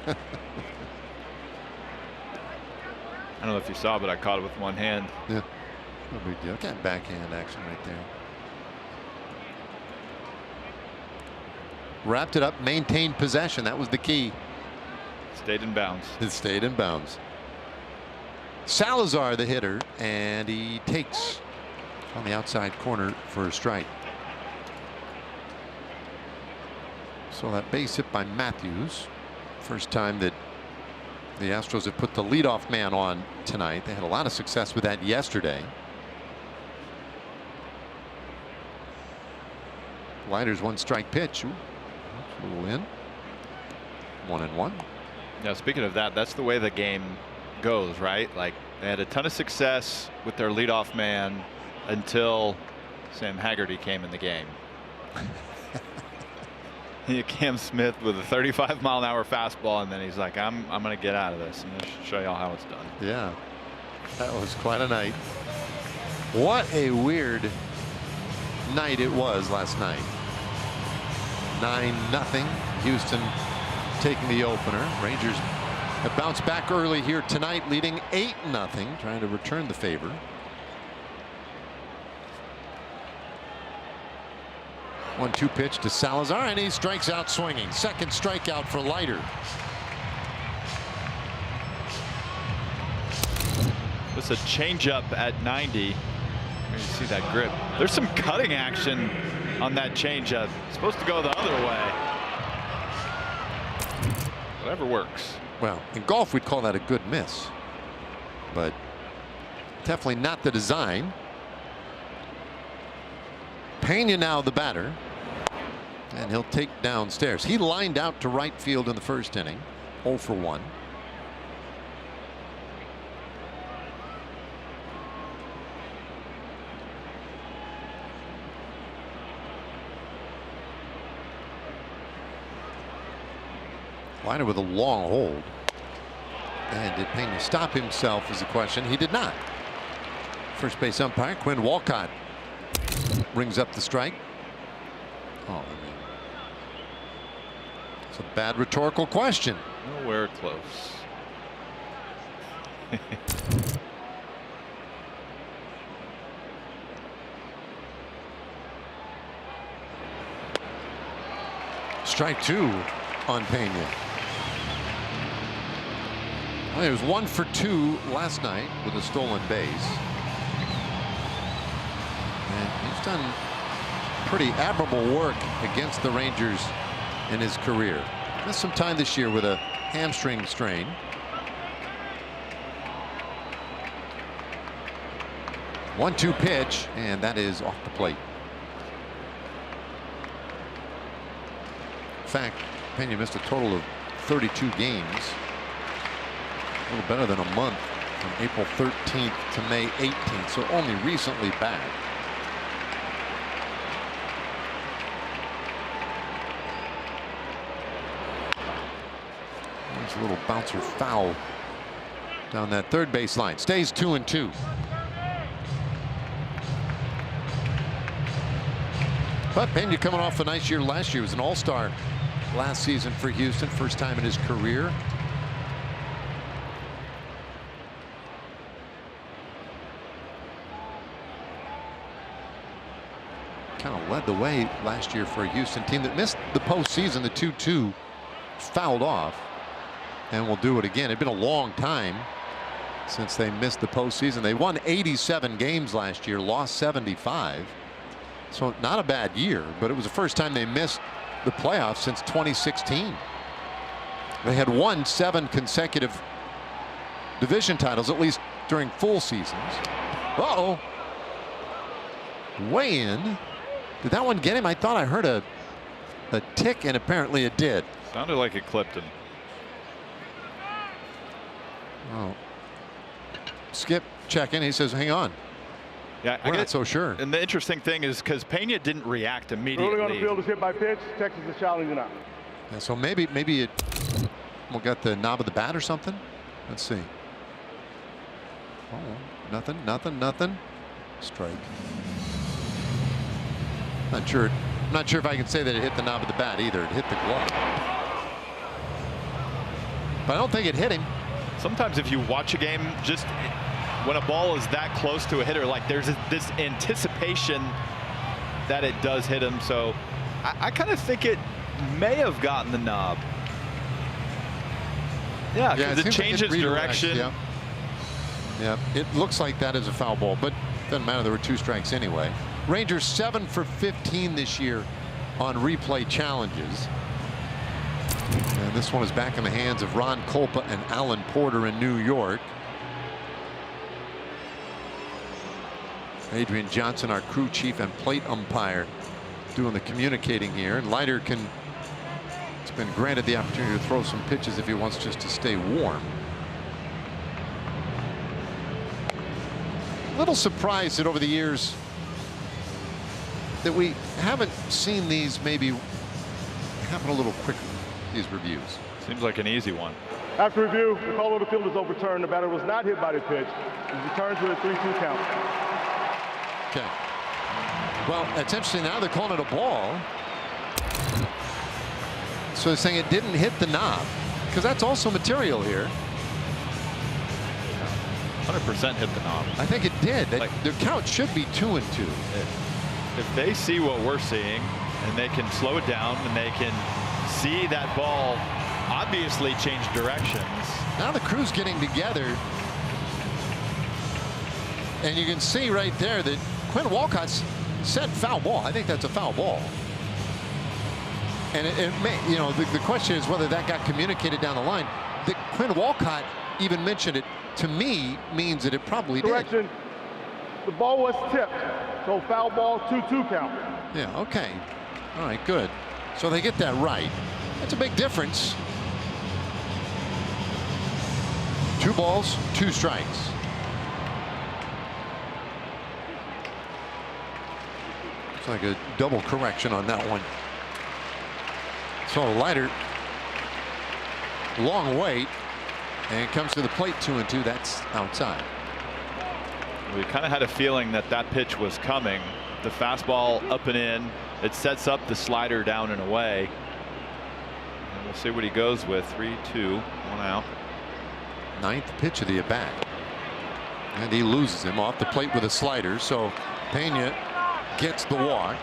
[SPEAKER 5] don't know if you saw, but I caught it with one hand.
[SPEAKER 6] Yeah, no big deal. Got backhand action right there. Wrapped it up, maintained possession. That was the key.
[SPEAKER 5] Stayed in bounds.
[SPEAKER 6] It stayed in bounds. Salazar, the hitter, and he takes on the outside corner for a strike. So that base hit by Matthews. First time that the Astros have put the leadoff man on tonight. They had a lot of success with that yesterday. Leiter's one strike pitch. Ooh, a little in. 1-1.
[SPEAKER 5] Now, speaking of that, that's the way the game goes, right? Like they had a ton of success with their leadoff man until Sam Haggerty came in the game. Cam Smith with a 35-mile-an-hour fastball, and then he's like, I'm going to get out of this. I'm going to show y'all how it's done.
[SPEAKER 6] Yeah, that was quite a night. What a weird night it was last night. 9-0. Houston taking the opener. Rangers have bounced back early here tonight, leading 8-0, trying to return the favor. One-two pitch to Salazar, and he strikes out swinging. Second strikeout for Leiter.
[SPEAKER 5] It's a changeup at 90. You see that grip. There's some cutting action on that changeup. It's supposed to go the other way. Whatever works.
[SPEAKER 6] Well, in golf we'd call that a good miss, but definitely not the design. Pena now the batter, and he'll take downstairs. He lined out to right field in the first inning, 0 for 1. Leiter with a long hold. And did Pena stop himself is the question. He did not. First base umpire Quinn Walcott rings up the strike. Oh, I mean, it's a bad rhetorical question.
[SPEAKER 5] Nowhere close.
[SPEAKER 6] Strike 2 on Pena. Well, he was 1 for 2 last night with a stolen base. And he's done pretty admirable work against the Rangers in his career. Missed some time this year with a hamstring strain. One-two pitch, and that is off the plate. In fact, Pena missed a total of 32 games. A little better than a month from April 13th to May 18th, so only recently back. There's a little bouncer foul down that third base line. Stays 2-2. But Pena coming off a nice year last year. He was an all-star last season for Houston. First time in his career. Kind of led the way last year for a Houston team that missed the postseason. The 2-2 fouled off, and will do it again. It'd been a long time since they missed the postseason. They won 87 games last year, lost 75. So not a bad year, but it was the first time they missed the playoffs since 2016. They had won 7 consecutive division titles, at least during full seasons. Uh-oh. Way in. Did that one get him? I thought I heard a tick, and apparently it did.
[SPEAKER 5] Sounded like it clipped him.
[SPEAKER 6] Oh. Skip checking. He says, hang on.
[SPEAKER 5] Yeah,
[SPEAKER 6] We're not so sure.
[SPEAKER 5] And the interesting thing is because Pena didn't react immediately.
[SPEAKER 7] Ruling on the field is hit by pitch. Texas is challenging out.
[SPEAKER 6] Yeah, so maybe it got the knob of the bat or something. Let's see. Oh, nothing. Strike. Not sure if I can say that it hit the knob of the bat either. It hit the glove. But I don't think it hit him.
[SPEAKER 5] Sometimes if you watch a game, just when a ball is that close to a hitter, like there's this anticipation that it does hit him. So I kind of think it may have gotten the knob. Yeah, because it changes direction.
[SPEAKER 6] Yeah, it looks like that is a foul ball, but doesn't matter. There were 2 strikes anyway. Rangers 7 for 15 this year on replay challenges. And this one is back in the hands of Ron Kolpa and Alan Porter in New York. Adrian Johnson, our crew chief and plate umpire, doing the communicating here. And Leiter has been granted the opportunity to throw some pitches if he wants just to stay warm. A little surprised that over the years that we haven't seen these maybe happen a little quicker, these reviews.
[SPEAKER 5] Seems like an easy one.
[SPEAKER 7] After review, the call on the field is overturned. The batter was not hit by the pitch. He's returned to a 3-2 count.
[SPEAKER 6] Okay. Well, that's interesting. Now they're calling it a ball. So they're saying it didn't hit the knob, because that's also material here.
[SPEAKER 5] 100% hit the knob.
[SPEAKER 6] I think it did. Their count should be 2-2.
[SPEAKER 5] If they see what we're seeing and they can slow it down and they can see that ball obviously change directions.
[SPEAKER 6] Now the crew's getting together, and you can see right there that Quinn Walcott said foul ball. I think that's a foul ball. And it may, the question is whether that got communicated down the line. That Quinn Walcott even mentioned it, to me, means that it probably
[SPEAKER 7] Correction.
[SPEAKER 6] did.
[SPEAKER 7] The ball was tipped, so foul ball, 2-2 count.
[SPEAKER 6] Yeah, okay. All right, good. So they get that right. That's a big difference. 2 balls, 2 strikes. It's like a double correction on that one. So Leiter, long wait, and comes to the plate 2-2. That's outside.
[SPEAKER 5] We kind of had a feeling that that pitch was coming. The fastball up and in. It sets up the slider down and away. And we'll see what he goes with. 3-2, 1 out.
[SPEAKER 6] 9th pitch of the at bat. And he loses him off the plate with a slider. So Pena gets the walk.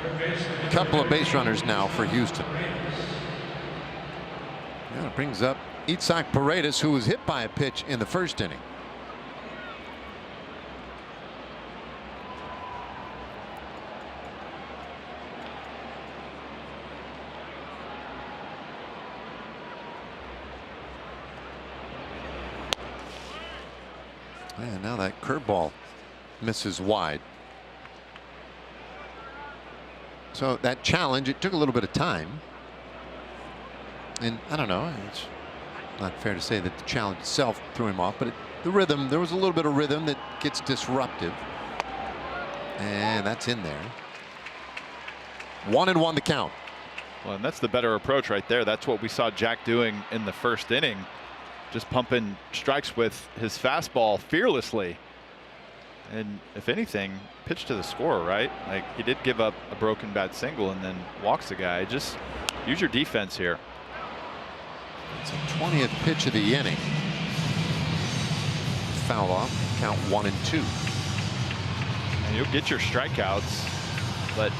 [SPEAKER 6] A couple of base runners now for Houston. Yeah, it brings up Itzhak Paredes, who was hit by a pitch in the first inning. And now that curveball misses wide. So that challenge, it took a little bit of time. And I don't know, it's not fair to say that the challenge itself threw him off, but the rhythm, there was a little bit of rhythm that gets disruptive. And that's in there. 1-1 the count.
[SPEAKER 5] Well, and that's the better approach right there. That's what we saw Jack doing in the first inning. Just pumping strikes with his fastball fearlessly. And if anything, pitch to the scorer, right? Like, he did give up a broken bat single and then walks the guy. Just use your defense here.
[SPEAKER 6] It's a 20th pitch of the inning. Foul off, count 1-2.
[SPEAKER 5] And you'll get your strikeouts, but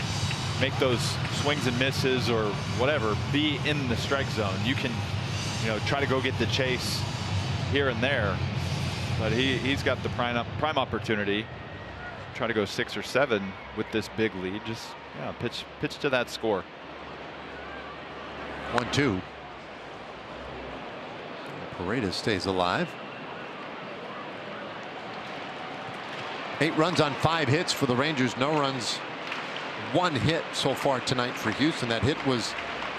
[SPEAKER 5] make those swings and misses or whatever be in the strike zone. You can, try to go get the chase here and there, but he's got the prime opportunity. Try to go 6 or 7 with this big lead. Just pitch to that score.
[SPEAKER 6] 1-2. Paredes stays alive. 8 runs on 5 hits for the Rangers. No runs, 1 hit so far tonight for Houston. That hit was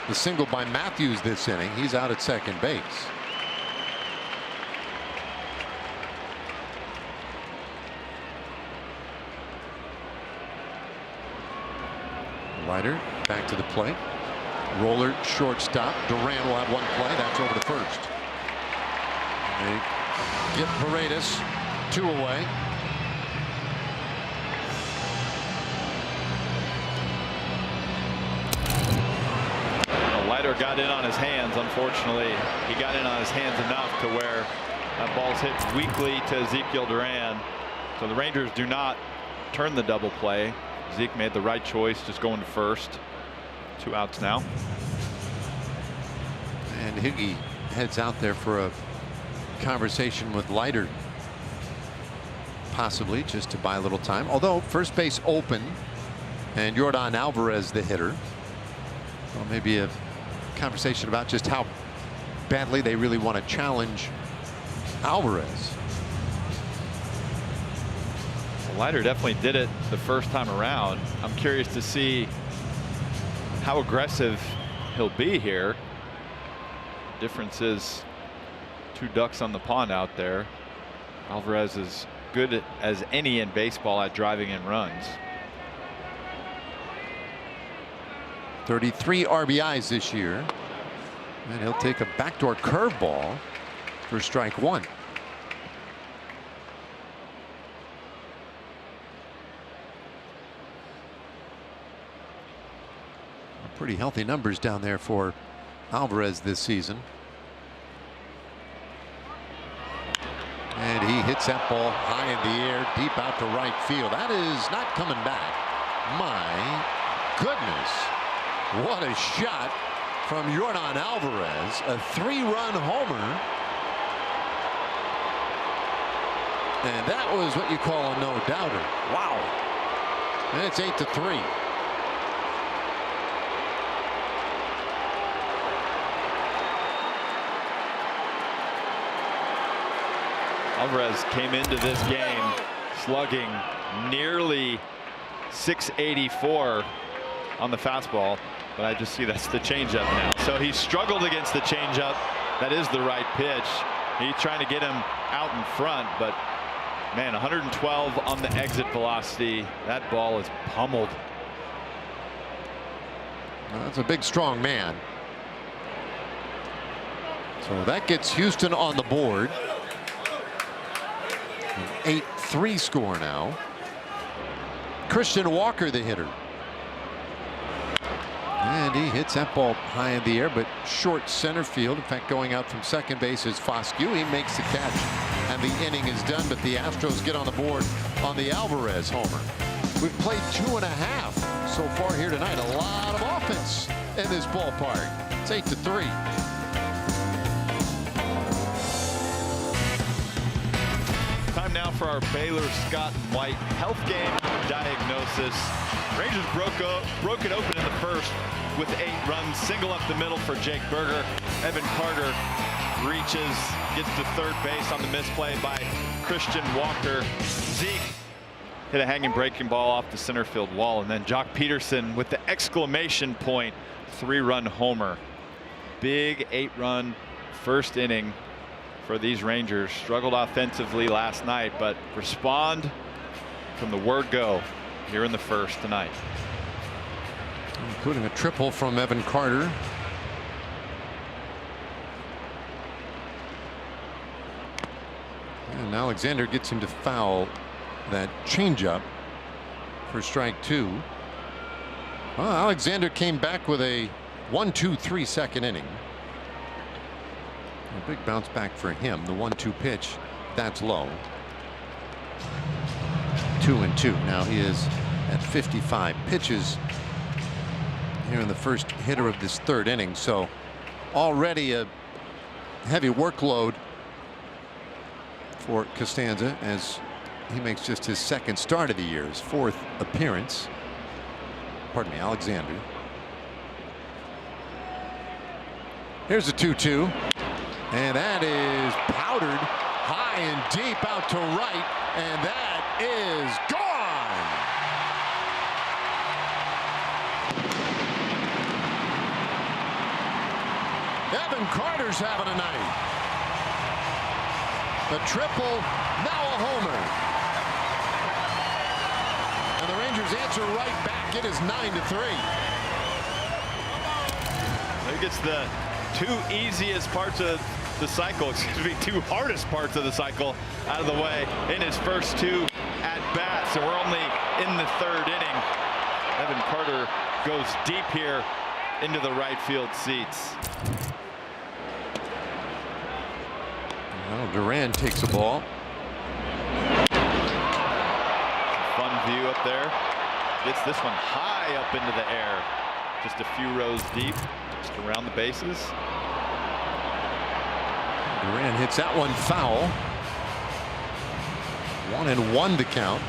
[SPEAKER 6] the single by Matthews this inning. He's out at second base. Leiter back to the plate. Roller shortstop. Duran will have 1 play. That's over to first. They get Paredes 2 away.
[SPEAKER 5] Leiter got in on his hands. Unfortunately, he got in on his hands enough to where that ball's hit weakly to Ezekiel Duran. So the Rangers do not turn the double play. Zeke made the right choice, just going to first. 2 outs now.
[SPEAKER 6] And Higgy heads out there for a conversation with Leiter, possibly just to buy a little time. Although first base open and Yordan Alvarez the hitter. Well, maybe a conversation about just how badly they really want to challenge Alvarez.
[SPEAKER 5] Leiter definitely did it the first time around. I'm curious to see how aggressive he'll be here. Difference is 2 ducks on the pond out there. Alvarez is good as any in baseball at driving in runs.
[SPEAKER 6] 33 RBIs this year, and he'll take a backdoor curveball for strike 1. Pretty healthy numbers down there for Alvarez this season. And he hits that ball high in the air, deep out to right field. That is not coming back. My goodness. What a shot from Yordan Alvarez. A 3-run homer. And that was what you call a no-doubter. Wow. And it's 8-3.
[SPEAKER 5] Alvarez came into this game slugging nearly 684 on the fastball, but I just see that's the changeup now. So he struggled against the changeup. That is the right pitch. He's trying to get him out in front, but man, 112 on the exit velocity. That ball is pummeled.
[SPEAKER 6] Well, that's a big, strong man. So that gets Houston on the board. An 8-3 score now. Christian Walker the hitter. And he hits that ball high in the air, but short center field. In fact, going out from second base is Foscue. He makes the catch, and the inning is done. But the Astros get on the board on the Alvarez homer. We've played 2.5 so far here tonight. A lot of offense in this ballpark. It's 8-3.
[SPEAKER 5] Time now for our Baylor Scott and White health game diagnosis. Rangers broke it open in the first with 8 runs. Single up the middle for Jake Berger. Evan Carter reaches, gets to third base on the misplay by Christian Walker. Zeke hit a hanging breaking ball off the center field wall, and then Jock Peterson with the exclamation point 3-run homer. Big 8-run first inning for these Rangers. Struggled offensively last night, but respond from the word go here in the first tonight.
[SPEAKER 6] including a triple from Evan Carter. And Alexander gets him to foul that changeup for strike 2. Well, Alexander came back with a 1-2-3 second inning. A big bounce back for him. The 1-2 pitch, that's low. 2-2. Now he is at 55 pitches here in the first hitter of this third inning. So already a heavy workload for Costanza as he makes just his second start of the year, his 4th appearance. Pardon me, Alexander. Here's a 2-2. And that is powdered high and deep out to right. And that is gone. Evan Carter's having a night. The triple, now a homer. And the Rangers answer right back. It is 9-3.
[SPEAKER 5] I think it's the 2 easiest parts of the cycle, excuse me, 2 hardest parts of the cycle out of the way in his first 2 at bats. So we're only in the 3rd inning. Evan Carter goes deep here into the right field seats.
[SPEAKER 6] Well, Duran takes a ball.
[SPEAKER 5] Fun view up there. Gets this one high up into the air. Just a few rows deep, just around the bases.
[SPEAKER 6] Duran hits that one foul. 1-1 the count.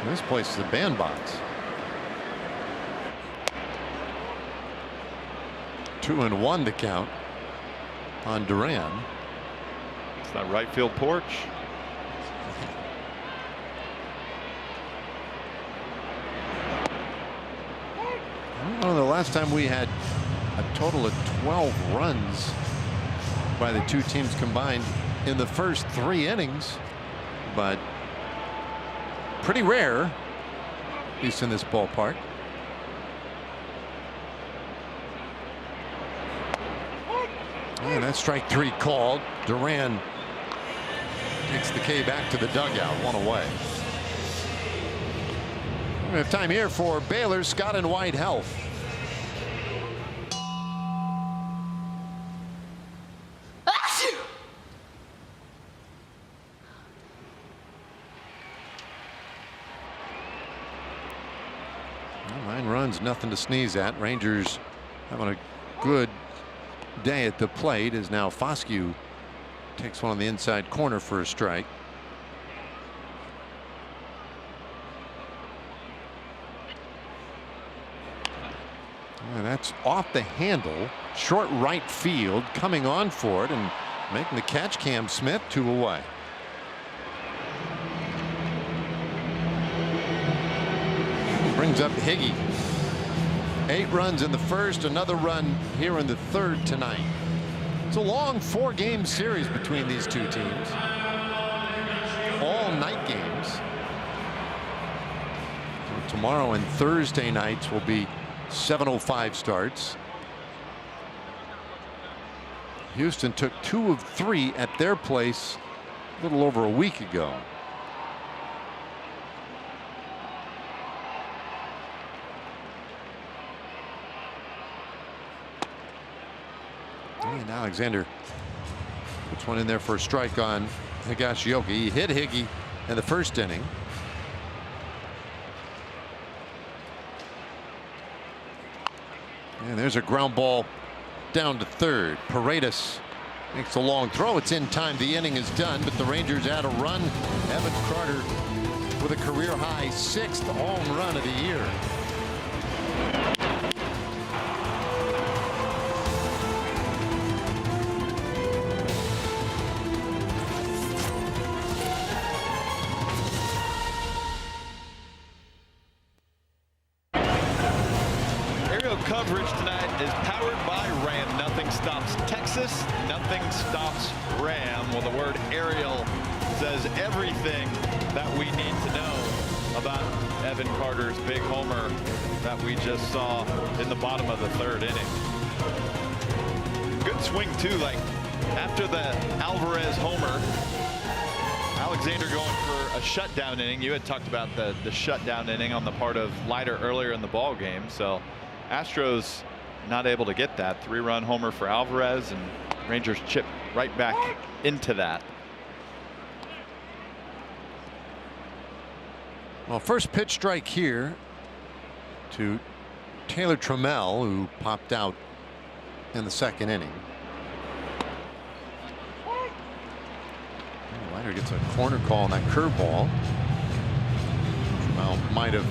[SPEAKER 6] This place is a bandbox. 2-1 the count on Duran.
[SPEAKER 5] It's that right field porch.
[SPEAKER 6] I don't know the last time we had a total of 12 runs by the 2 teams combined in the first 3 innings, but pretty rare, at least in this ballpark. And that's strike 3 called. Duran takes the K back to the dugout, 1 away. We have time here for Baylor's Scott and White Health. Well, 9 runs, nothing to sneeze at. Rangers having a good day at the plate as now Foscue takes one on the inside corner for a strike. And that's off the handle, short right field, coming on for it and making the catch. Cam Smith, 2 away. Brings up Higgy. 8 runs in the first, another run here in the 3rd tonight. It's a long 4-game series between these 2 teams. All night games. So tomorrow and Thursday nights will be 7:05 starts. Houston took 2 of 3 at their place a little over a week ago. And Alexander puts one in there for a strike on Higashioka. He hit Higgy in the first inning. And there's a ground ball down to 3rd. Paredes makes a long throw. It's in time. The inning is done, but the Rangers add a run. Evan Carter with a career high 6th home run of the year.
[SPEAKER 5] Coverage tonight is powered by Ram. Nothing stops Texas, nothing stops Ram. Well, the word aerial says everything that we need to know about Evan Carter's big homer that we just saw in the bottom of the 3rd inning. Good swing too, like after the Alvarez homer, Alexander going for a shutdown inning. You had talked about the shutdown inning on the part of Leiter earlier in the ball game. So Astros not able to get that 3-run homer for Alvarez, and Rangers chip right back into that.
[SPEAKER 6] Well, first pitch strike here to Taylor Trammell, who popped out in the 2nd inning. Leiter gets a corner call on that curveball. Trammell might have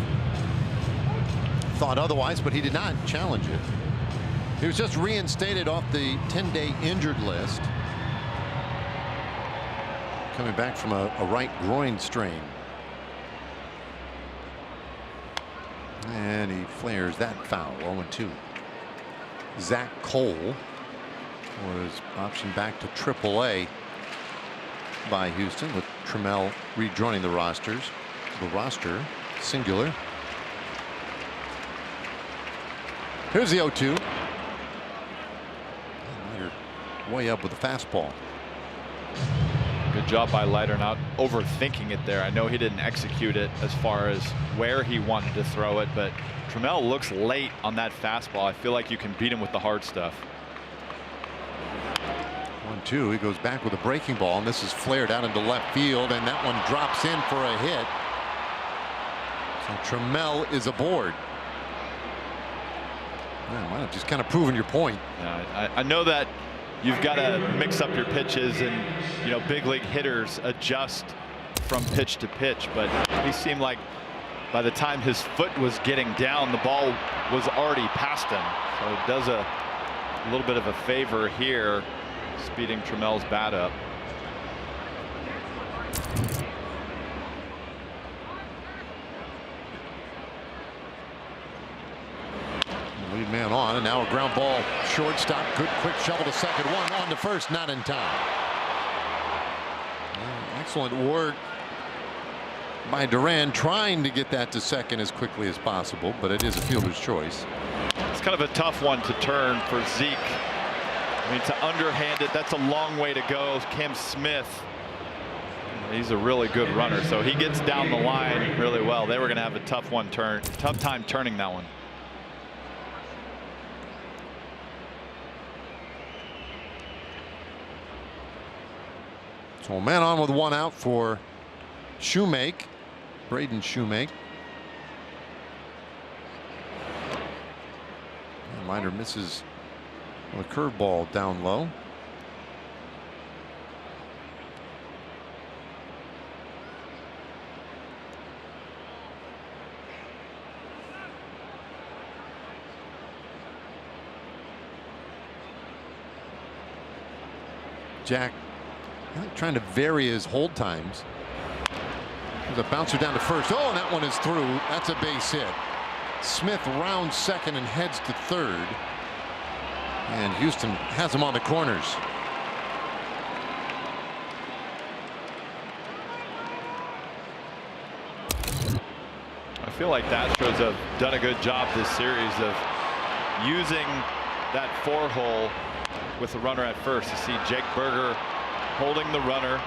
[SPEAKER 6] thought otherwise, but he did not challenge it. He was just reinstated off the 10-day injured list, coming back from a right groin strain. And he flares that foul. 0-2. Zach Cole was optioned back to AAA by Houston, with Trammell rejoining the roster singular. Here's the 0-2. Leiter way up with a fastball.
[SPEAKER 5] Good job by Leiter not overthinking it there. I know he didn't execute it as far as where he wanted to throw it, but Trammell looks late on that fastball. I feel like you can beat him with the hard stuff.
[SPEAKER 6] 1-2. He goes back with a breaking ball, and this is flared out into left field, and that one drops in for a hit. So Trammell is aboard. Man, might have just kind of proven your point.
[SPEAKER 5] Yeah, I know that you've got to mix up your pitches, and you know, big league hitters adjust from pitch to pitch, but he seemed like by the time his foot was getting down, the ball was already past him. So it does a little bit of a favor here, speeding Trammell's bat up.
[SPEAKER 6] Lead man on, and now a ground ball shortstop. Good quick shovel to second. One on to first, not in time. Excellent work by Duran trying to get that to second as quickly as possible, but it is a fielder's choice.
[SPEAKER 5] It's kind of a tough one to turn for Zeke. I mean, to underhand it, that's a long way to go. Cam Smith, he's a really good runner, so he gets down the line really well. They were going to have a tough time turning that one.
[SPEAKER 6] So a man on with 1 out for Shoemake, Braden Shoemake. Leiter misses with a curveball down low. Jack trying to vary his hold times. There's a bouncer down to first. Oh, and that one is through. That's a base hit. Smith rounds second and heads to third. And Houston has him on the corners.
[SPEAKER 5] I feel like the Astros have done a good job this series of using that 4-hole with the runner at first. You see Jake Berger holding the runner,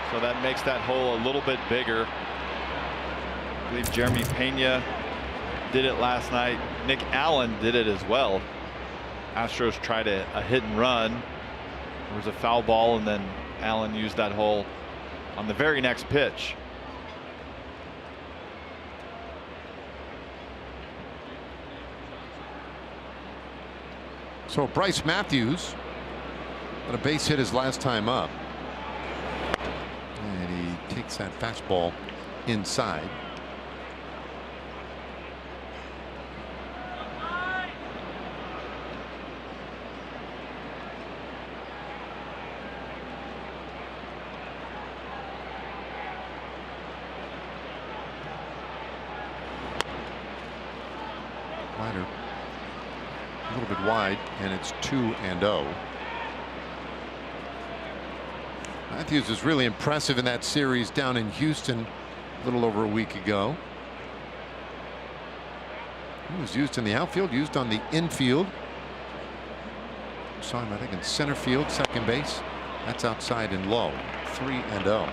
[SPEAKER 5] so that makes that hole a little bit bigger. I believe Jeremy Pena did it last night. Nick Allen did it as well. Astros tried a hit and run. There was a foul ball, and then Allen used that hole on the very next pitch.
[SPEAKER 6] So Bryce Matthews got a base hit his last time up. And he takes that fastball inside. Leiter a little bit wide, and it's 2-0. Matthews was really impressive in that series down in Houston a little over a week ago. He was used in the outfield, used on the infield. Saw him, I think, in center field, second base. That's outside and low. 3-0.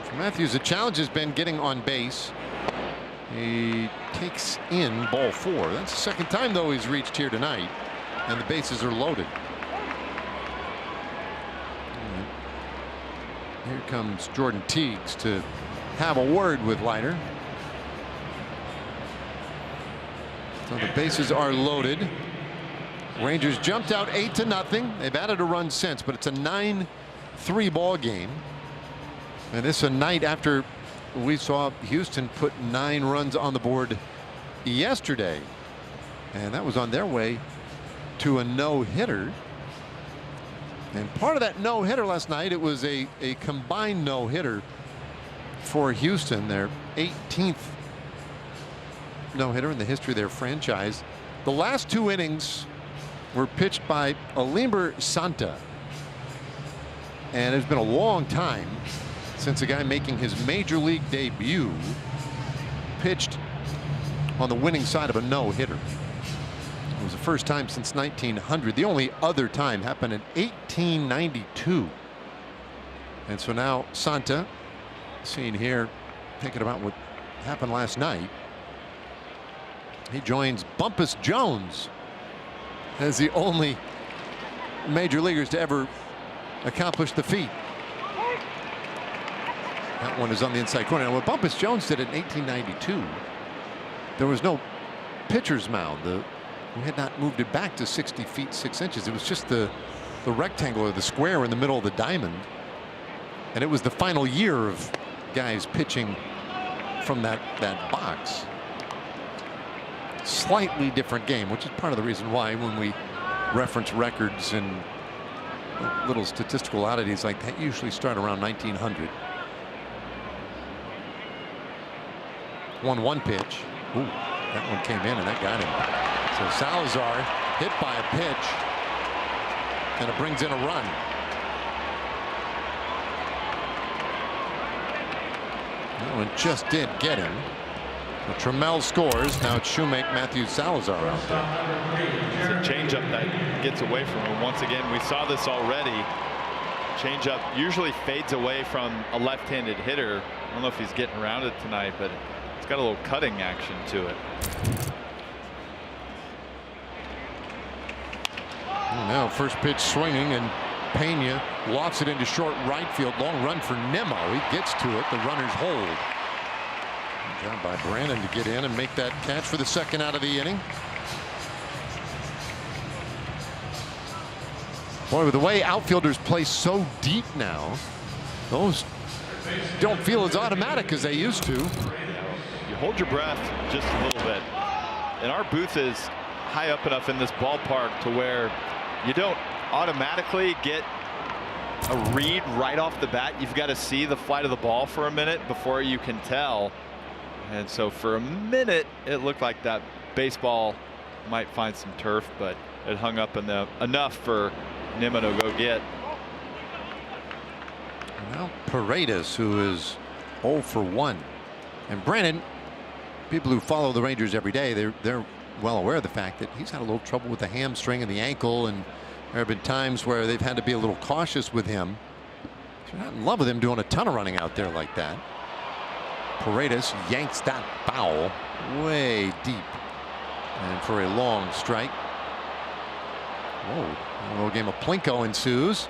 [SPEAKER 6] For Matthews, the challenge has been getting on base. He takes in ball 4. That's the second time, though, he's reached here tonight, and the bases are loaded. Here comes Jordan Teagues to have a word with Leiter. So the bases are loaded. Rangers jumped out 8-0. They've added a run since, but it's a 9-3 ball game. And this is a night after we saw Houston put 9 runs on the board yesterday. And that was on their way to a no-hitter. And part of that no-hitter last night, it was a combined no-hitter for Houston, their 18th no-hitter in the history of their franchise. The last 2 innings were pitched by Elimber Santa. And it's been a long time since a guy making his major league debut pitched on the winning side of a no-hitter. It was the first time since 1900. The only other time happened in 1892. And so now Santa, seen here, thinking about what happened last night. He joins Bumpus Jones as the only major leaguers to ever accomplish the feat. That one is on the inside corner. Now, what Bumpus Jones did in 1892, there was no pitcher's mound. We had not moved it back to 60 feet 6 inches. It was just the rectangle or the square in the middle of the diamond. And it was the final year of guys pitching from that box. Slightly different game, which is part of the reason why when we reference records and little statistical oddities like that usually start around 1900. 1-1 pitch. Ooh, that one came in and that got him. So Salazar hit by a pitch, and it brings in a run. That one just did get him. So Trammell scores. Now it's Shoemake, Matthews, Salazar out there.
[SPEAKER 5] It's a changeup that gets away from him. Once again, we saw this already. Changeup usually fades away from a left-handed hitter. I don't know if he's getting around it tonight, but it's got a little cutting action to it.
[SPEAKER 6] Now first pitch swinging, and Pena lofts it into short right field. Long run for Nimmo. He gets to it. The runners hold. Good job by Brandon to get in and make that catch for the second out of the inning. Boy, with the way outfielders play so deep now, those don't feel as automatic as they used to.
[SPEAKER 5] You hold your breath just a little bit. And our booth is high up enough in this ballpark to where you don't automatically get a read right off the bat. You've got to see the flight of the ball for a minute before you can tell. And so for a minute, it looked like that baseball might find some turf, but it hung up enough for Nimmo to go get.
[SPEAKER 6] Now Paredes, who is 0 for 1. And Brandon, people who follow the Rangers every day, they're well aware of the fact that he's had a little trouble with the hamstring and the ankle, and there have been times where they've had to be a little cautious with him. They're not in love with him doing a ton of running out there like that. Paredes yanks that foul way deep, and for a long strike. Whoa, a little game of Plinko ensues,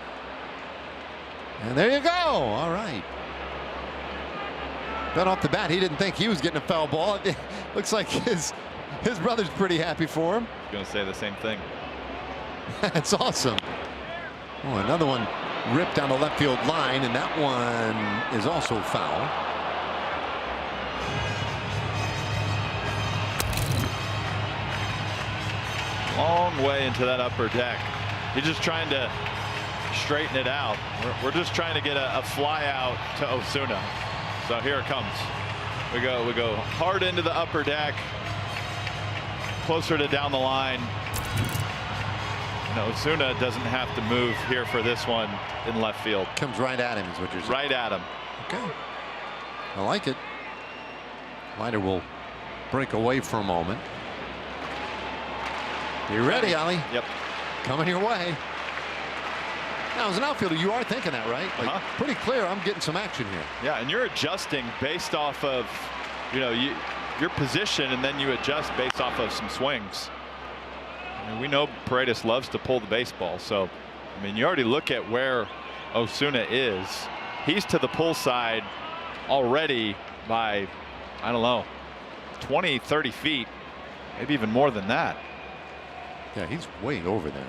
[SPEAKER 6] and there you go. All right. Bet off the bat he didn't think he was getting a foul ball. It looks like his brother's pretty happy for him.
[SPEAKER 5] I was going to say the same thing.
[SPEAKER 6] That's awesome. Oh, another one ripped down the left field line, and that one is also foul.
[SPEAKER 5] Long way into that upper deck. He's just trying to straighten it out. We're just trying to get a fly out to Osuna. So here it comes. We go hard into the upper deck, closer to down the line. No, Osuna doesn't have to move here for this one in left field.
[SPEAKER 6] Comes right at him is what you're saying.
[SPEAKER 5] Right at him.
[SPEAKER 6] Okay. I like it. Leiter will break away for a moment. You ready, Ollie?
[SPEAKER 5] Yep.
[SPEAKER 6] Coming your way. Now, as an outfielder, you are thinking that, right? Like, pretty clear, I'm getting some action here.
[SPEAKER 5] Yeah, and you're adjusting based off of, your position, and then you adjust based off of some swings. I mean, we know Paredes loves to pull the baseball, so I mean, you already look at where Osuna is. He's to the pull side already by, I don't know, 20, 30 feet, maybe even more than that.
[SPEAKER 6] Yeah, he's way over there.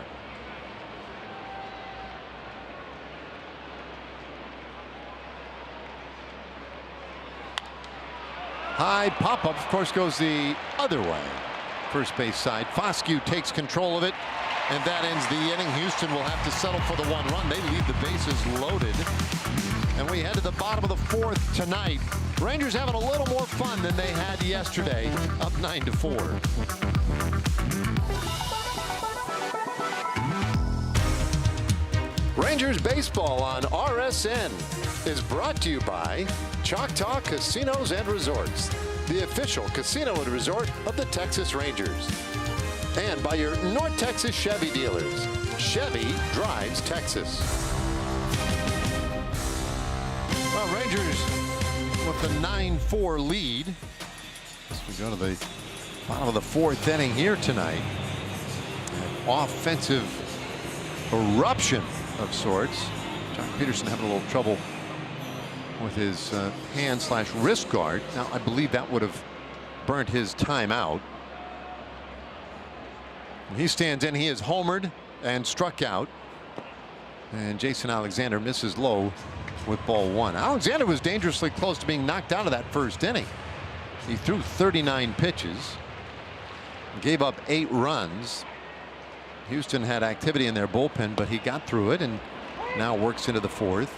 [SPEAKER 6] High pop-up, of course, goes the other way. First base side. Foscue takes control of it, and that ends the inning. Houston will have to settle for the 1 run. They leave the bases loaded. And we head to the bottom of the 4th tonight. Rangers having a little more fun than they had yesterday, up 9-4. Rangers baseball on RSN is brought to you by Choctaw Casinos and Resorts, the official casino and resort of the Texas Rangers. And by your North Texas Chevy dealers. Chevy drives Texas. Well, Rangers with the 9-4 lead. As we go to the bottom of the 4th inning here tonight. An offensive eruption of sorts. John Peterson having a little trouble with his hand/wrist guard. Now, I believe that would have burnt his time out. And he stands in. He is homered and struck out. And Jason Alexander misses low with ball 1. Alexander was dangerously close to being knocked out of that first inning. He threw 39 pitches, gave up 8 runs. Houston had activity in their bullpen, but he got through it and now works into the 4th.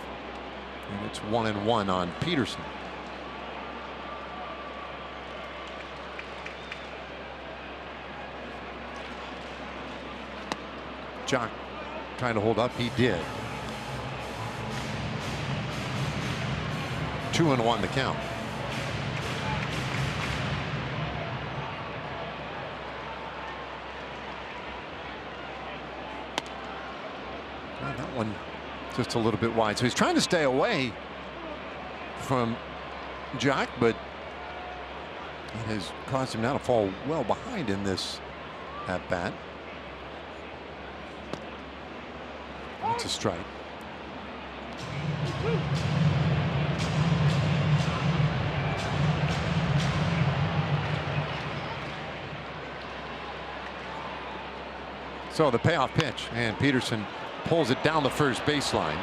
[SPEAKER 6] And it's 1-1 on Peterson. Jock trying to hold up. He did. 2-1 the count. Well, that one just a little bit wide, so he's trying to stay away from Jock, but it has caused him now to fall well behind in this at bat. That's a strike. So the payoff pitch, and Peterson pulls it down the first baseline.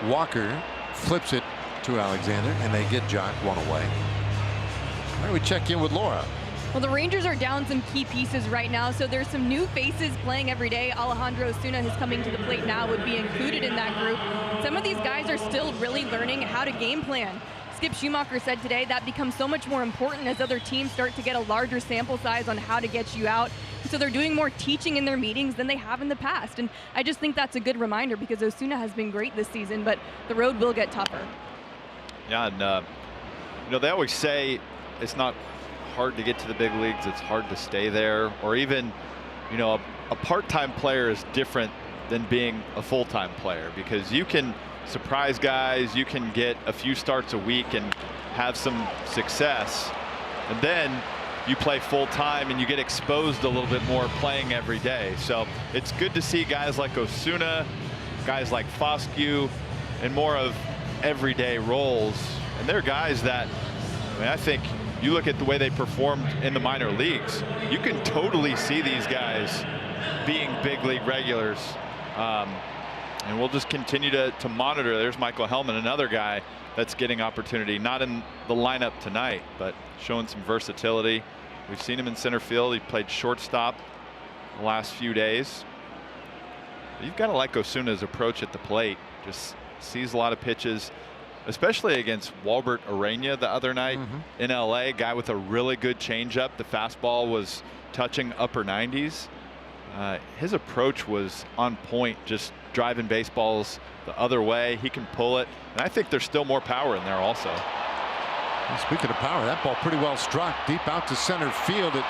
[SPEAKER 6] Walker flips it to Alexander, and they get Jock 1 away. All right, we check in with Laura.
[SPEAKER 3] Well, the Rangers are down some key pieces right now, so there's some new faces playing every day. Alejandro Osuna, who's coming to the plate now, would be included in that group. Some of these guys are still really learning how to game plan. Skip Schumacher said today that becomes so much more important as other teams start to get a larger sample size on how to get you out. So they're doing more teaching in their meetings than they have in the past. And I just think that's a good reminder because Osuna has been great this season, but the road will get tougher.
[SPEAKER 5] Yeah, and they always say it's not hard to get to the big leagues. It's hard to stay there. Or even, a part-time player is different than being a full-time player because you can surprise guys, you can get a few starts a week and have some success, and then you play full-time and you get exposed a little bit more playing every day. So it's good to see guys like Osuna, guys like Foscue, and more of everyday roles. And they're guys that, I think you look at the way they performed in the minor leagues, you can totally see these guys being big league regulars. And we'll just continue to monitor. There's Michael Hellman, another guy that's getting opportunity, not in the lineup tonight, but showing some versatility. We've seen him in center field. He played shortstop the last few days. You've got to like Osuna's approach at the plate. Just sees a lot of pitches, especially against Walbert Arena the other night in LA. Guy with a really good changeup. The fastball was touching upper 90s. His approach was on point, just driving baseballs the other way. He can pull it, and I think there's still more power in there also.
[SPEAKER 6] Well, speaking of power, that ball pretty well struck deep out to center field. It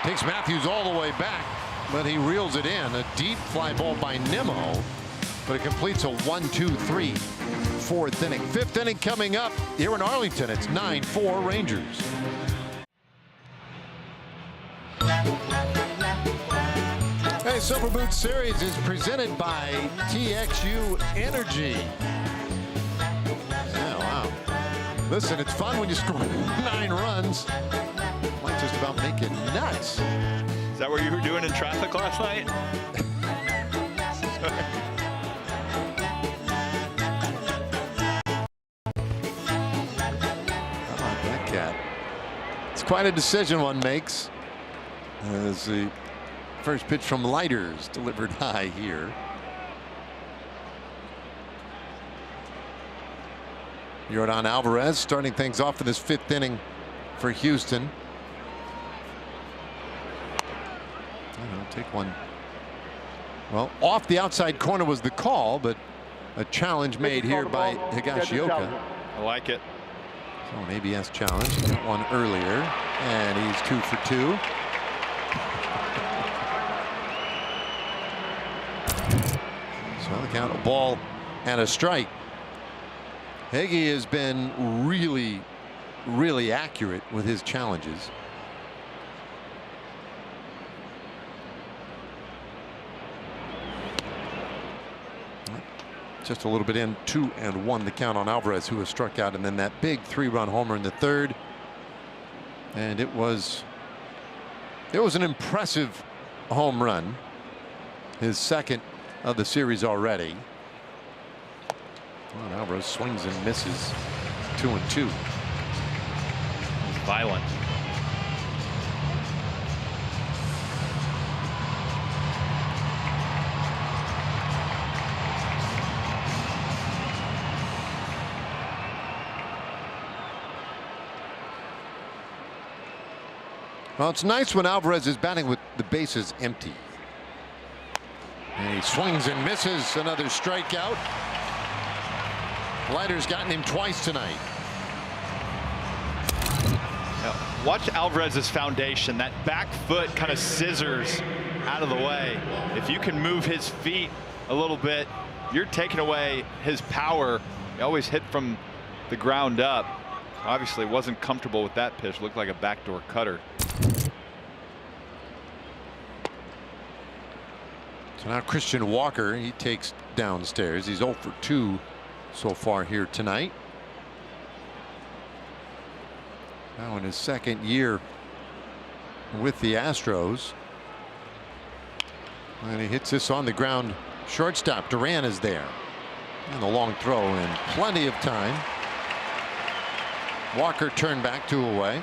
[SPEAKER 6] takes Matthews all the way back, but he reels it in. A deep fly ball by Nimmo, but it completes a 1-2-3 fourth inning. Fifth inning coming up here in Arlington. It's 9-4 Rangers. Hey, Silver Boot Series is presented by TXU Energy. Yeah, wow. Listen, it's fun when you score 9 runs. Might just about make it nuts.
[SPEAKER 5] Is that what you were doing in traffic last night?
[SPEAKER 6] How about that cat? It's quite a decision one makes. As the first pitch from Leiter's delivered high here. Yordan Alvarez starting things off in this 5th inning for Houston. Take one. Well, off the outside corner was the call, but a challenge made here by Higashioka.
[SPEAKER 5] I like it.
[SPEAKER 6] So an ABS challenge. He got one earlier, and he's 2 for 2. So the count, a ball and a strike. Higgy has been really accurate with his challenges. Just a little bit in, 2-1 the count on Alvarez, who was struck out, and then that big 3-run homer in the 3rd. And it was an impressive home run, his 2nd of the series already. Well, Alvarez swings and misses. 2-2.
[SPEAKER 5] Violent.
[SPEAKER 6] Well, it's nice when Alvarez is batting with the bases empty. And he swings and misses. Another strikeout. Leiter's gotten him twice tonight.
[SPEAKER 5] Now, watch Alvarez's foundation. That back foot kind of scissors out of the way. If you can move his feet a little bit, you're taking away his power. He always hit from the ground up. Obviously wasn't comfortable with that pitch. Looked like a backdoor cutter.
[SPEAKER 6] So now Christian Walker, he takes downstairs. He's 0 for 2 so far here tonight. Now in his 2nd year with the Astros. And he hits this on the ground. Shortstop Duran is there. And the long throw in plenty of time. Walker turned back 2 away.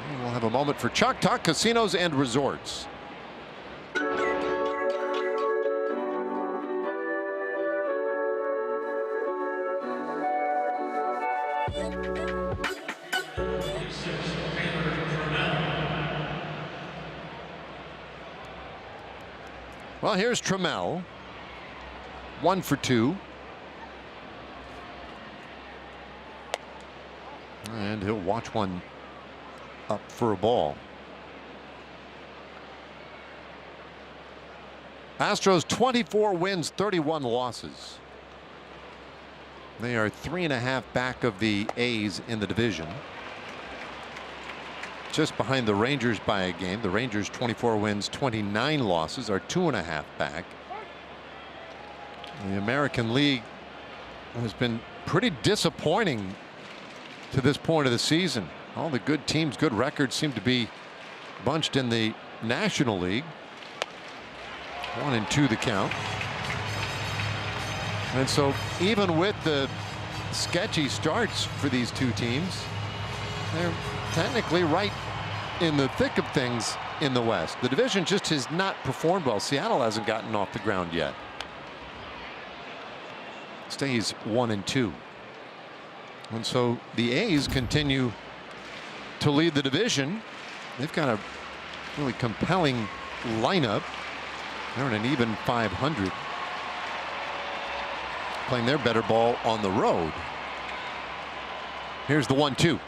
[SPEAKER 6] And we'll have a moment for Chalk Talk Casinos and Resorts. Well, here's Trammell. 1 for 2. And he'll watch one up for a ball. Astros 24 wins, 31 losses. They are 3.5 back of the A's in the division. Just behind the Rangers by a game. The Rangers 24 wins, 29 losses, are 2.5 back. The American League has been pretty disappointing to this point of the season. All the good teams, good records seem to be bunched in the National League. 1-2 the count. And so even with the sketchy starts for these two teams, they're technically right in the thick of things in the West. The division just has not performed well. Seattle hasn't gotten off the ground yet. stays 1-2. And so the A's continue to lead the division. They've got a really compelling lineup. They're in an even 500. Playing their better ball on the road. Here's the 1-2.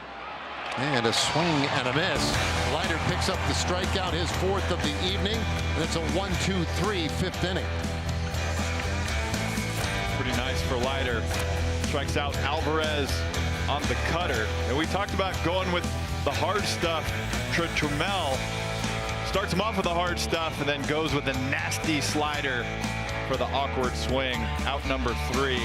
[SPEAKER 6] And a swing and a miss. Leiter picks up the strikeout, his 4th of the evening. And it's a 1-2-3 5th inning.
[SPEAKER 5] Pretty nice for Leiter. Strikes out Alvarez on the cutter. And we talked about going with the hard stuff. Trammell starts him off with the hard stuff and then goes with a nasty slider for the awkward swing. Out number 3.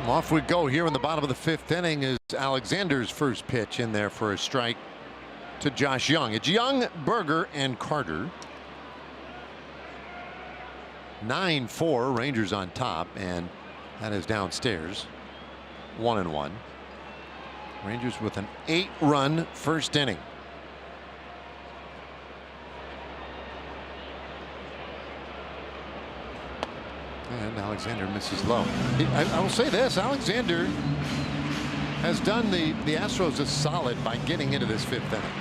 [SPEAKER 6] Off we go here in the bottom of the 5th inning is Alexander's first pitch in there for a strike to Josh Young. It's Young, Berger, and Carter. 9-4, Rangers on top, and that is downstairs. 1-1. Rangers with an 8-run first inning. And Alexander misses low. I will say this, Alexander has done the Astros a solid by getting into this 5th inning.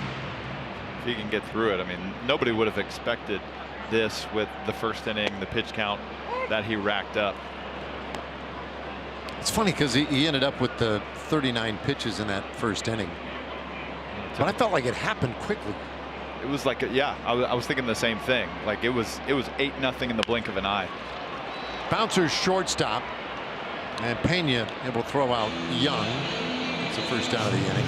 [SPEAKER 5] If he can get through it, I mean, nobody would have expected this with the first inning, the pitch count that he racked up.
[SPEAKER 6] It's funny because he ended up with the 39 pitches in that first inning. But I felt like it happened quickly.
[SPEAKER 5] It was like, yeah, I was thinking the same thing. Like it was 8-0 in the blink of an eye.
[SPEAKER 6] Bouncer shortstop, and Pena able to throw out Young. That's the first out of the inning.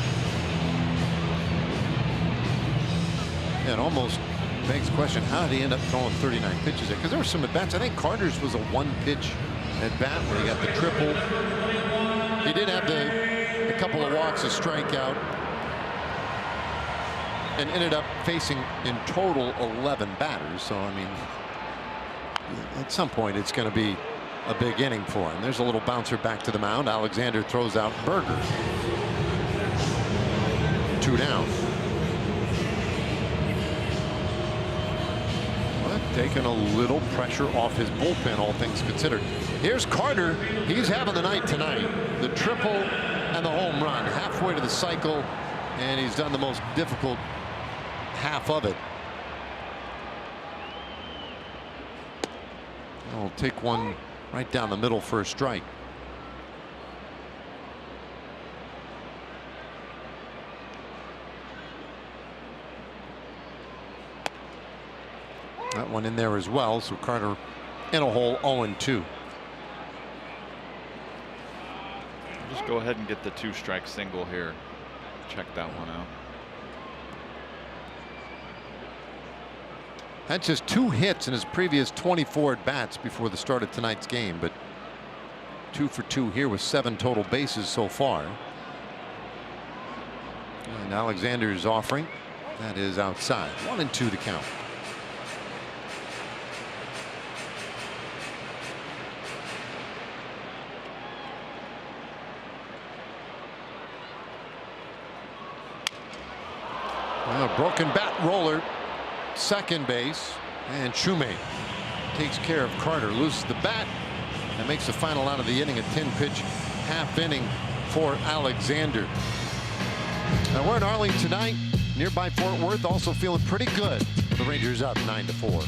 [SPEAKER 6] It almost begs the question, how did he end up throwing 39 pitches there? Because there were some at bats. I think Carter's was a 1-pitch at bat where he got the triple. He did have a couple of walks, a strikeout, and ended up facing in total 11 batters. So I mean, at some point it's going to be a big inning for him. There's a little bouncer back to the mound. Alexander throws out Berger. 2 down. But taking a little pressure off his bullpen, all things considered. Here's Carter. He's having the night tonight. The triple and the home run. Halfway to the cycle, and he's done the most difficult half of it. I'll take one right down the middle for a strike. That one in there as well. So Carter in a hole, 0-2.
[SPEAKER 5] Just go ahead and get the 2-strike single here. Check that one out.
[SPEAKER 6] That's just 2 hits in his previous 24 at bats before the start of tonight's game, but 2 for 2 here with 7 total bases so far. And Alexander's offering that is outside. 1-2 to count. Well, a broken bat roller. Second base, and Shumate takes care of Carter, loses the bat, and makes the final out of the inning, a 10-pitch half inning for Alexander. Now we're in Arlington tonight, nearby Fort Worth, also feeling pretty good. The Rangers up 9-4.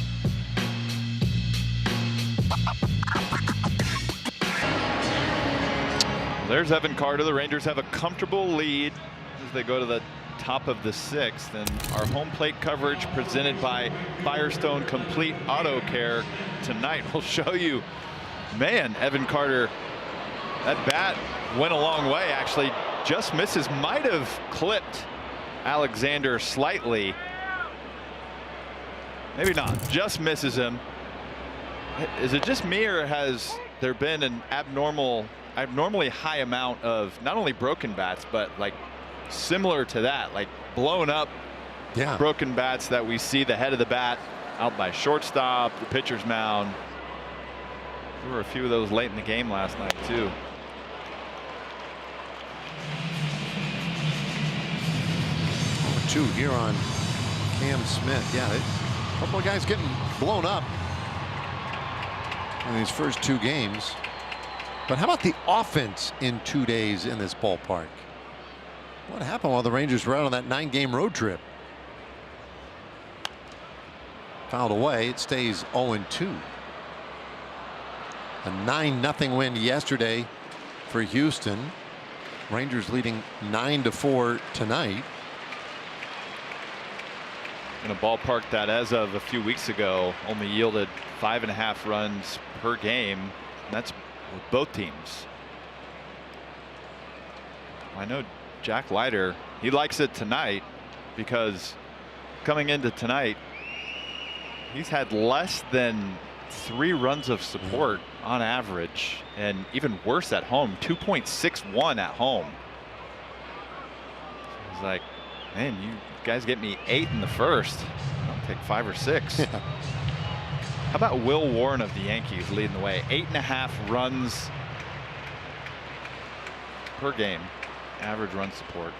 [SPEAKER 5] There's Evan Carter. The Rangers have a comfortable lead as they go to the top of the 6th, and our home plate coverage presented by Firestone Complete Auto Care tonight will show you, man, Evan Carter, that bat went a long way. Actually just misses, might have clipped Alexander slightly, maybe not, just misses him. Is it just me, or has there been an abnormally high amount of not only broken bats but like similar to that, like blown up broken bats that we see the head of the bat out by shortstop, the pitcher's mound? There were a few of those late in the game last night too.
[SPEAKER 6] 0-2 here on Cam Smith. Yeah, a couple of guys getting blown up in these first 2 games. But how about the offense in 2 days in this ballpark? What happened while the Rangers were out on that 9-game road trip? Fouled away. It stays 0-2. A 9-0 win yesterday for Houston. Rangers leading 9-4 tonight.
[SPEAKER 5] In a ballpark that, as of a few weeks ago, only yielded 5.5 runs per game. And that's with both teams. I know Jack Leiter, he likes it tonight because coming into tonight, he's had less than 3 runs of support on average, and even worse at home, 2.61 at home. So he's like, man, you guys get me 8 in the first, I'll take 5 or 6.
[SPEAKER 6] Yeah.
[SPEAKER 5] How about Will Warren of the Yankees leading the way? 8.5 runs per game, average run support.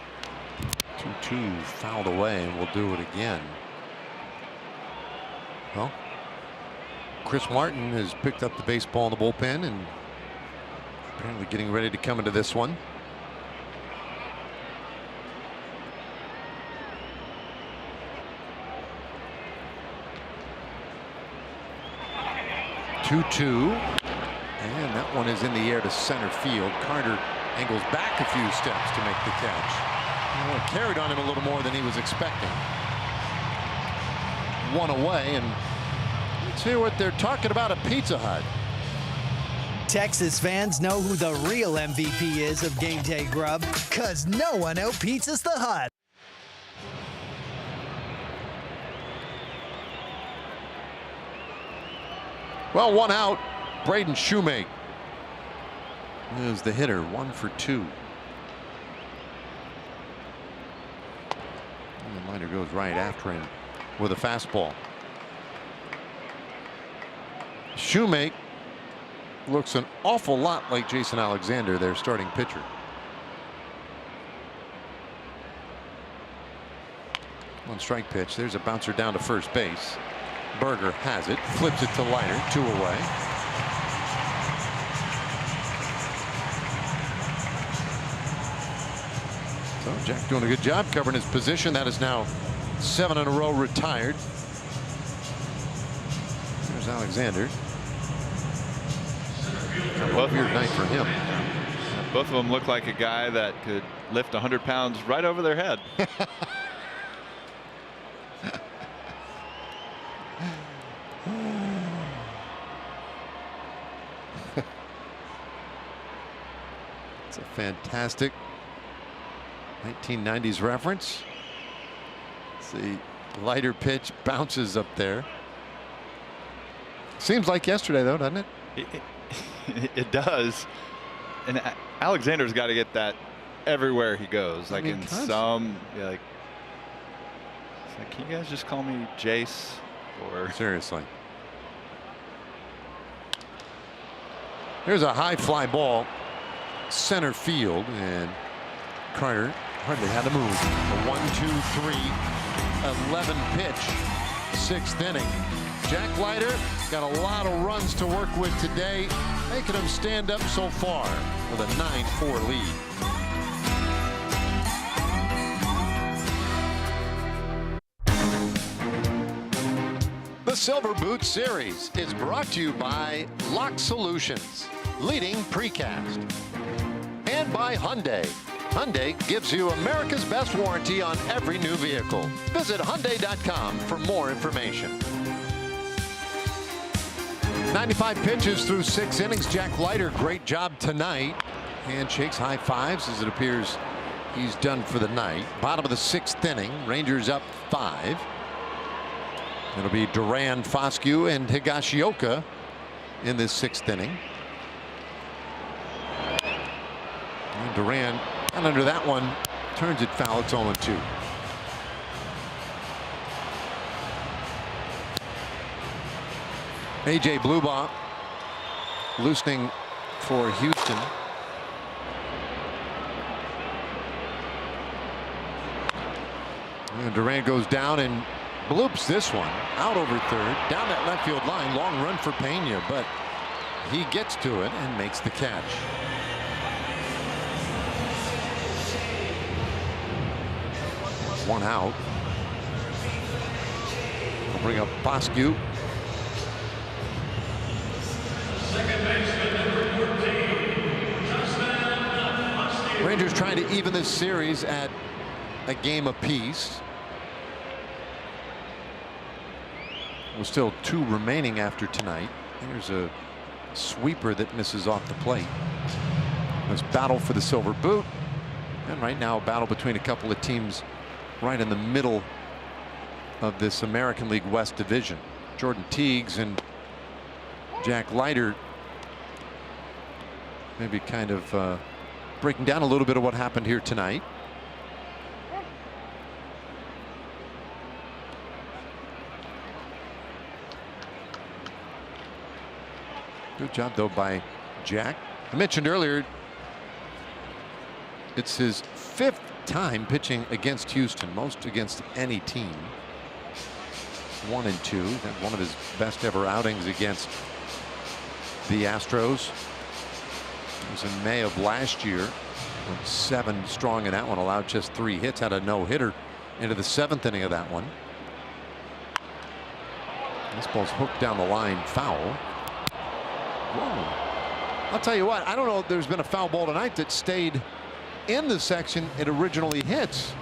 [SPEAKER 6] 2-2 fouled away, and we'll do it again. Well, Chris Martin has picked up the baseball in the bullpen and apparently getting ready to come into this one. Two, and that one is in the air to center field. Carter angles back a few steps to make the catch. Well, it carried on him a little more than he was expecting. One away, and let's hear what they're talking about at Pizza Hut.
[SPEAKER 8] Texas fans know who the real MVP is of game day grub, cause no one out-pizzas the Hut.
[SPEAKER 6] Well, 1 out. Braden Shoemake is the hitter, 1 for 2. And the Leiter goes right after him with a fastball. Shoemake looks an awful lot like Jason Alexander, their starting pitcher. One strike pitch. There's a bouncer down to first base. Berger has it, flips it to Leiter, 2 away. So Jack doing a good job covering his position. That is now 7 in a row retired. There's Alexander.
[SPEAKER 5] Both
[SPEAKER 6] weird night for him.
[SPEAKER 5] Both of them look like a guy that could lift 100 pounds right over their head.
[SPEAKER 6] It's a fantastic 1990s reference. See, Leiter pitch bounces up there. Seems like yesterday, though, doesn't it?
[SPEAKER 5] It does. And Alexander's got to get that everywhere he goes. Like, in some, like, it's like, can you guys just call me Jace? Or
[SPEAKER 6] seriously. Here's a high fly ball, center field, and Carter hardly had to move. A 1-2-3, 11 pitch, 6th inning. Jack Leiter got a lot of runs to work with today, making him stand up so far with a 9-4 lead. The Silver Boot Series is brought to you by Lock Solutions, leading precast, and by Hyundai. Hyundai gives you America's best warranty on every new vehicle. Visit Hyundai.com for more information. 95 pitches through 6 innings. Jack Leiter, great job tonight. Handshakes, high fives as it appears he's done for the night. Bottom of the 6th inning. Rangers up 5. It'll be Duran, Foscue, and Higashioka in this 6th inning. And Duran, and under that one, turns it foul. It's 0-2. A.J. Blubaugh loosening for Houston. And Durant goes down and bloops this one out over third, down that left field line. Long run for Pena, but he gets to it and makes the catch. One out. We'll bring up Bosque. Rangers trying to even this series at a game apiece. There's still 2 remaining after tonight. Here's a sweeper that misses off the plate. There's battle for the silver boot, and right now a battle between a couple of teams right in the middle of this American League West division. Jordan Teagues and Jack Leiter maybe kind of breaking down a little bit of what happened here tonight. Good job though by Jack. I mentioned earlier it's his 5th time pitching against Houston, most against any team. 1 and 2. That's one of his best ever outings against the Astros. It was in May of last year. Went 7 strong in that one, allowed just 3 hits, had a no-hitter into the 7th inning of that one. This ball's hooked down the line, foul. Whoa. I'll tell you what, I don't know if there's been a foul ball tonight that stayed in the section it originally hits.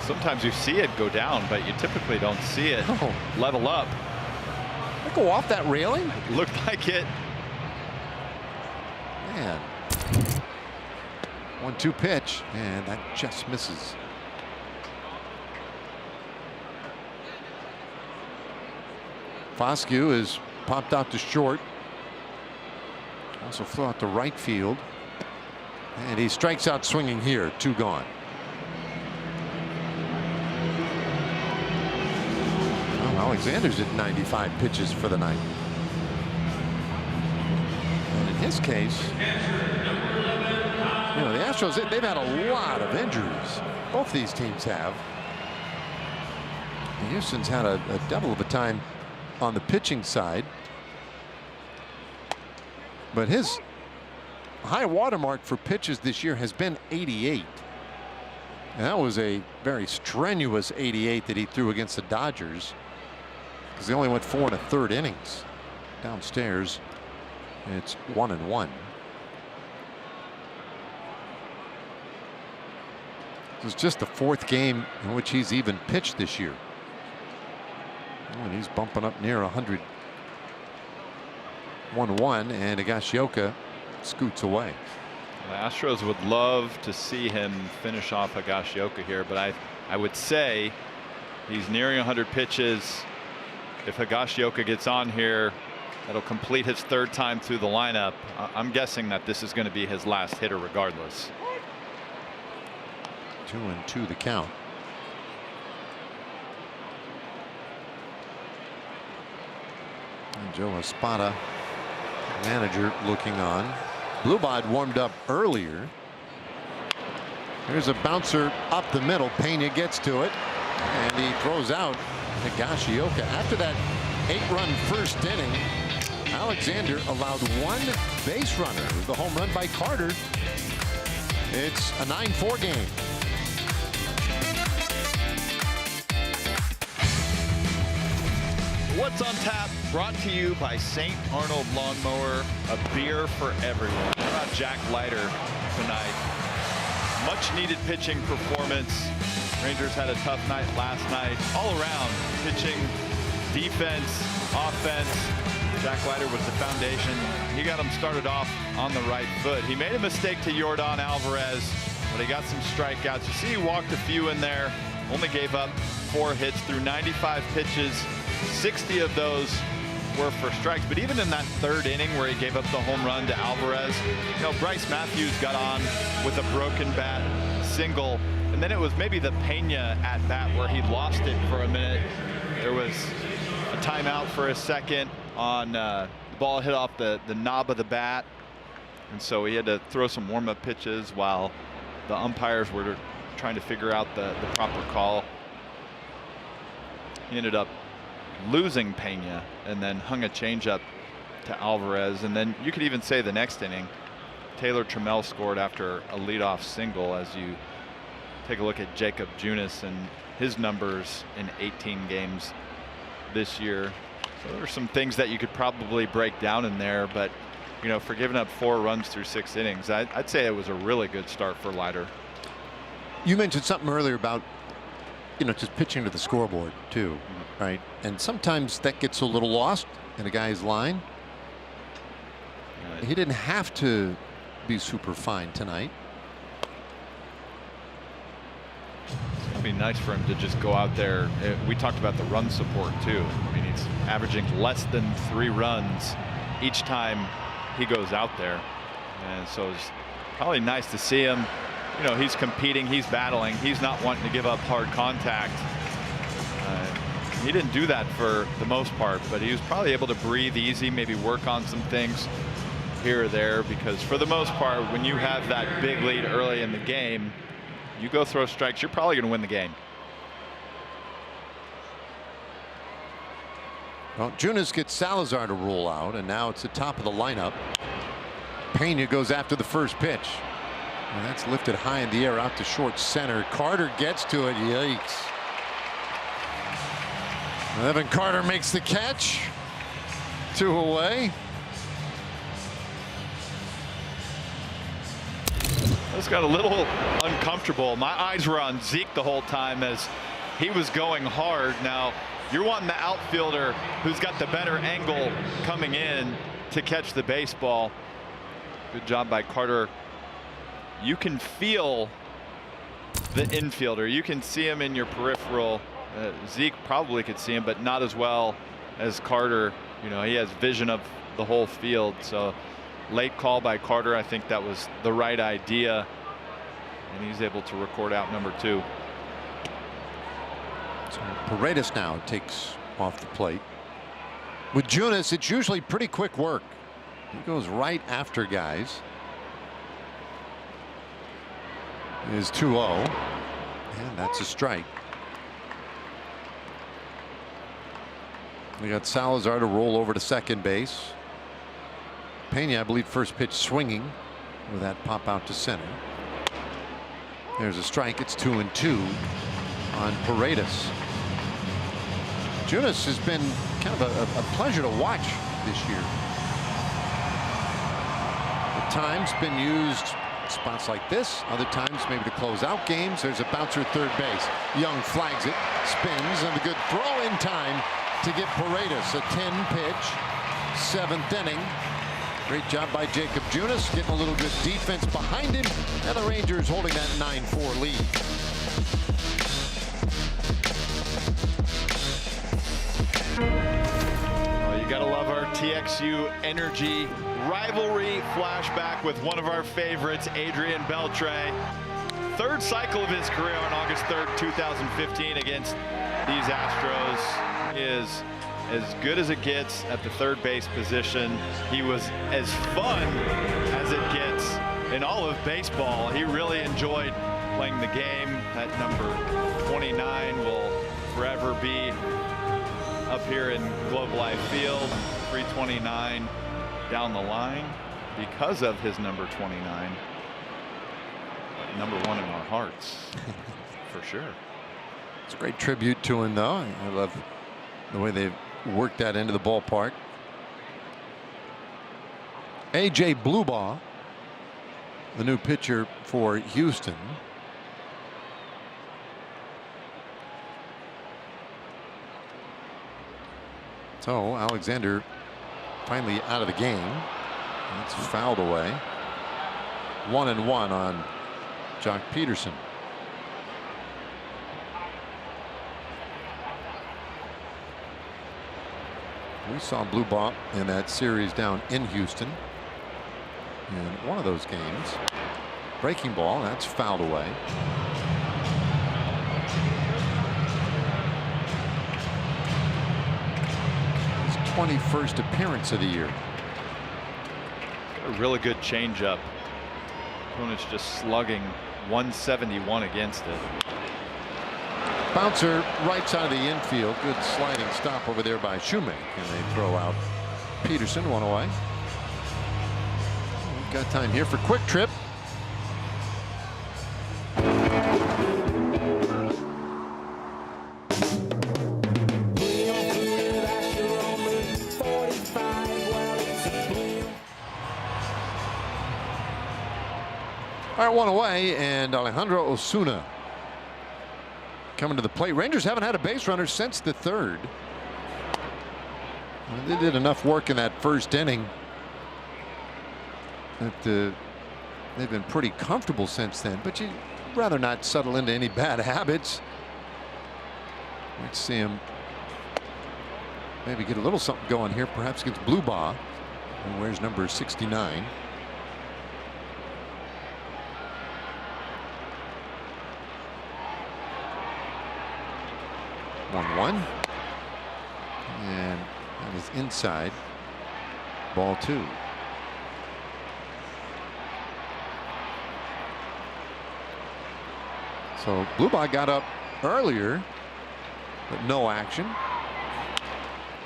[SPEAKER 5] Sometimes you see it go down, but you typically don't see it level up.
[SPEAKER 6] They go off that railing?
[SPEAKER 5] It looked like it.
[SPEAKER 6] Man. 1-2 pitch, and that just misses. Bosque is popped out to short. Also flew out to right field. And he strikes out swinging here. 2 gone. Well, Alexander's at 95 pitches for the night. And in his case, you know, the Astros, they've had a lot of injuries. Both these teams have. And Houston's had a devil of a time on the pitching side. But his high watermark for pitches this year has been 88. And that was a very strenuous 88 that he threw against the Dodgers, because they only went 4 1/3 innings. Downstairs, it's 1-1. This is just the 4th game in which he's even pitched this year. And he's bumping up near 100. 1-1, and Higashioka scoots away.
[SPEAKER 5] The Astros would love to see him finish off Higashioka here, but I would say he's nearing 100 pitches. If Higashioka gets on here, that'll complete his 3rd time through the lineup. I'm guessing that this is going to be his last hitter regardless.
[SPEAKER 6] 2-2 the count. And Joe Espada, manager, looking on. Blubad warmed up earlier. Here's a bouncer up the middle. Pena gets to it, and he throws out Higashioka. After that 8-run first inning, Alexander allowed 1 base runner. It was the home run by Carter. It's a 9-4 game.
[SPEAKER 5] What's on Tap, brought to you by St. Arnold Lawnmower, a beer for everyone. How about Jack Leiter tonight? Much needed pitching performance. Rangers had a tough night last night. All around, pitching, defense, offense. Jack Leiter was the foundation. He got him started off on the right foot. He made a mistake to Yordan Alvarez, but he got some strikeouts. You see he walked a few in there, only gave up 4 hits through 95 pitches. 60 of those were for strikes, but even in that 3rd inning where he gave up the home run to Alvarez, you know, Bryce Matthews got on with a broken bat single, and then it was maybe the Pena at bat where he lost it for a minute. There was a timeout for a second on the ball hit off the knob of the bat, and so he had to throw some warm-up pitches while the umpires were trying to figure out the proper call. He ended up losing Pena and then hung a changeup to Alvarez. And then you could even say the next inning, Taylor Trammell scored after a leadoff single. As you take a look at Jacob Junis and his numbers in 18 games this year. So there are some things that you could probably break down in there, but you know, for giving up 4 runs through 6 innings, I'd say it was a really good start for Leiter.
[SPEAKER 6] You mentioned something earlier about, you know, just pitching to the scoreboard too, right? And sometimes that gets a little lost in a guy's line. He didn't have to be super fine tonight.
[SPEAKER 5] It'd be nice for him to just go out there. We talked about the run support too. I mean, he's averaging less than 3 runs each time he goes out there, and so it's probably nice to see him. You know, he's competing, he's battling, he's not wanting to give up hard contact. He didn't do that for the most part, but he was probably able to breathe easy, maybe work on some things here or there, because for the most part, when you have that big lead early in the game, you go throw strikes, you're probably going to win the game.
[SPEAKER 6] Well, Junis gets Salazar to roll out, and now it's the top of the lineup. Pena goes after the first pitch, and that's lifted high in the air out to short center. Carter gets to it. Yikes. Evan Carter makes the catch. 2 away.
[SPEAKER 5] This got a little uncomfortable. My eyes were on Zeke the whole time as he was going hard. Now you're wanting the outfielder who's got the better angle coming in to catch the baseball. Good job by Carter. You can feel the infielder. You can see him in your peripheral. Zeke probably could see him, but not as well as Carter. You know, he has vision of the whole field. So late call by Carter. I think that was the right idea, and he's able to record out number 2.
[SPEAKER 6] So Paredes now takes off the plate. With Junis, it's usually pretty quick work. He goes right after guys. It is 2-0, and that's a strike. We got Salazar to roll over to second base. Pena, I believe, first pitch swinging with that pop out to center. There's a strike. It's 2-2 on Paredes. Junis has been kind of a pleasure to watch this year. At times been used spots like this, other times maybe to close out games. There's a bouncer third base. Young flags it, spins, and a good throw in time to get Paredes a 10-pitch 7th inning. Great job by Jacob Junis, getting a little good defense behind him, and the Rangers holding that 9-4 lead.
[SPEAKER 5] Well, you gotta love our TXU energy rivalry flashback with one of our favorites, Adrian Beltre. 3rd cycle of his career on August 3rd, 2015 against these Astros. Is as good as it gets at the third base position. He was as fun as it gets in all of baseball. He really enjoyed playing the game. That number 29 will forever be up here in Globe Life Field. 329 down the line because of his number 29. Number 1 in our hearts, for sure.
[SPEAKER 6] It's a great tribute to him, though. I love the way they've worked that into the ballpark. A.J. Bluebaugh, the new pitcher for Houston. So Alexander finally out of the game. It's fouled away. 1-1 on Jock Peterson. We saw Bluebaugh in that series down in Houston in one of those games. Breaking ball, that's fouled away. His 21st appearance of the year.
[SPEAKER 5] A really good changeup. Opponent's just slugging 171 against it.
[SPEAKER 6] Bouncer right side of the infield. Good sliding stop over there by Shoemake, and they throw out Peterson, one away. We've got time here for Quick Trip. All right, one away, and Alejandro Osuna coming to the plate. Rangers haven't had a base runner since the third. Well, they did enough work in that first inning that they've been pretty comfortable since then, but you'd rather not settle into any bad habits. Let's see him maybe get a little something going here, perhaps against Blue Bah, who wears number 69. One, and that is inside. Ball 2. So Blue Bah got up earlier, but no action.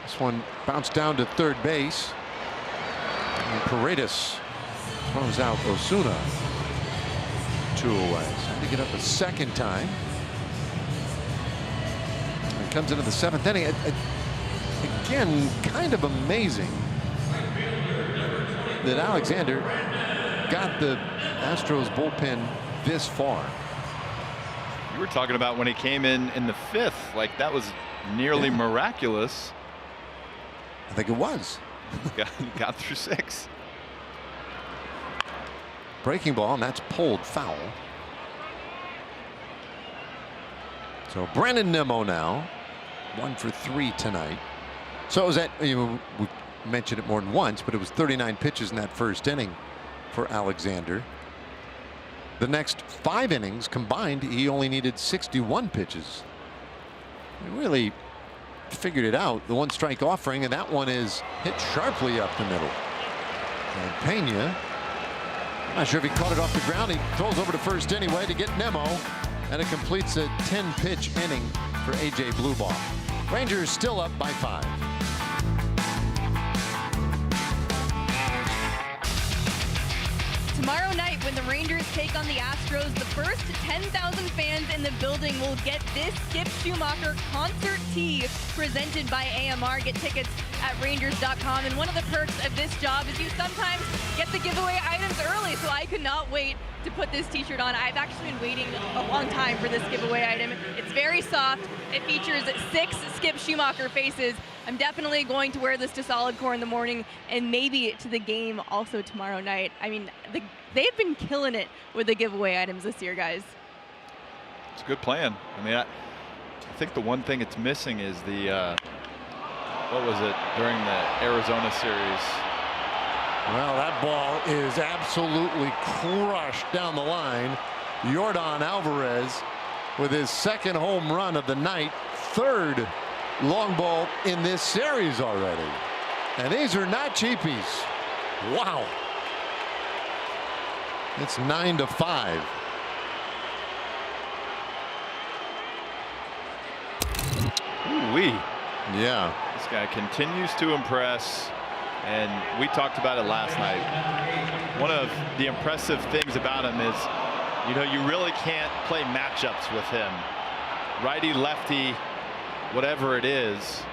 [SPEAKER 6] This one bounced down to third base, and Paredes throws out Osuna. 2 away. So to get up a second time. Comes into the 7th inning. Again, kind of amazing that Alexander got the Astros bullpen this far.
[SPEAKER 5] You were talking about when he came in the 5th, like that was nearly miraculous.
[SPEAKER 6] I think it was.
[SPEAKER 5] got through 6.
[SPEAKER 6] Breaking ball, and that's pulled foul. So Brandon Nimmo now 1 for 3 tonight. So it was we mentioned it more than once, but it was 39 pitches in that first inning for Alexander. The next 5 innings combined, he only needed 61 pitches. He really figured it out. The 1-strike offering, and that one is hit sharply up the middle. And Pena, I'm not sure if he caught it off the ground. He throws over to first anyway to get Nimmo, and it completes a 10-pitch inning for A.J. Blueball. Rangers still up by 5.
[SPEAKER 3] Tomorrow night, when the Rangers take on the Astros, the first 10,000 fans in the building will get this Skip Schumacher concert tee presented by AMR. Get tickets at Rangers.com. And one of the perks of this job is you sometimes get the giveaway items early, so I could not wait to put this t-shirt on. I've actually been waiting a long time for this giveaway item. It's very soft. It features 6 Skip Schumacher faces. I'm definitely going to wear this to Solid Core in the morning and maybe to the game also tomorrow night. I mean, they've been killing it with the giveaway items this year, guys.
[SPEAKER 5] It's a good plan. I mean, I think the one thing it's missing is the what was it during the Arizona series?
[SPEAKER 6] Well, that ball is absolutely crushed down the line. Yordan Alvarez with his 2nd home run of the night, 3rd long ball in this series already. And these are not cheapies. Wow. It's 9-5.
[SPEAKER 5] Ooh-wee.
[SPEAKER 6] Yeah.
[SPEAKER 5] This guy continues to impress. And we talked about it last night. One of the impressive things about him is, you know, you really can't play matchups with him. Righty, lefty, whatever it is.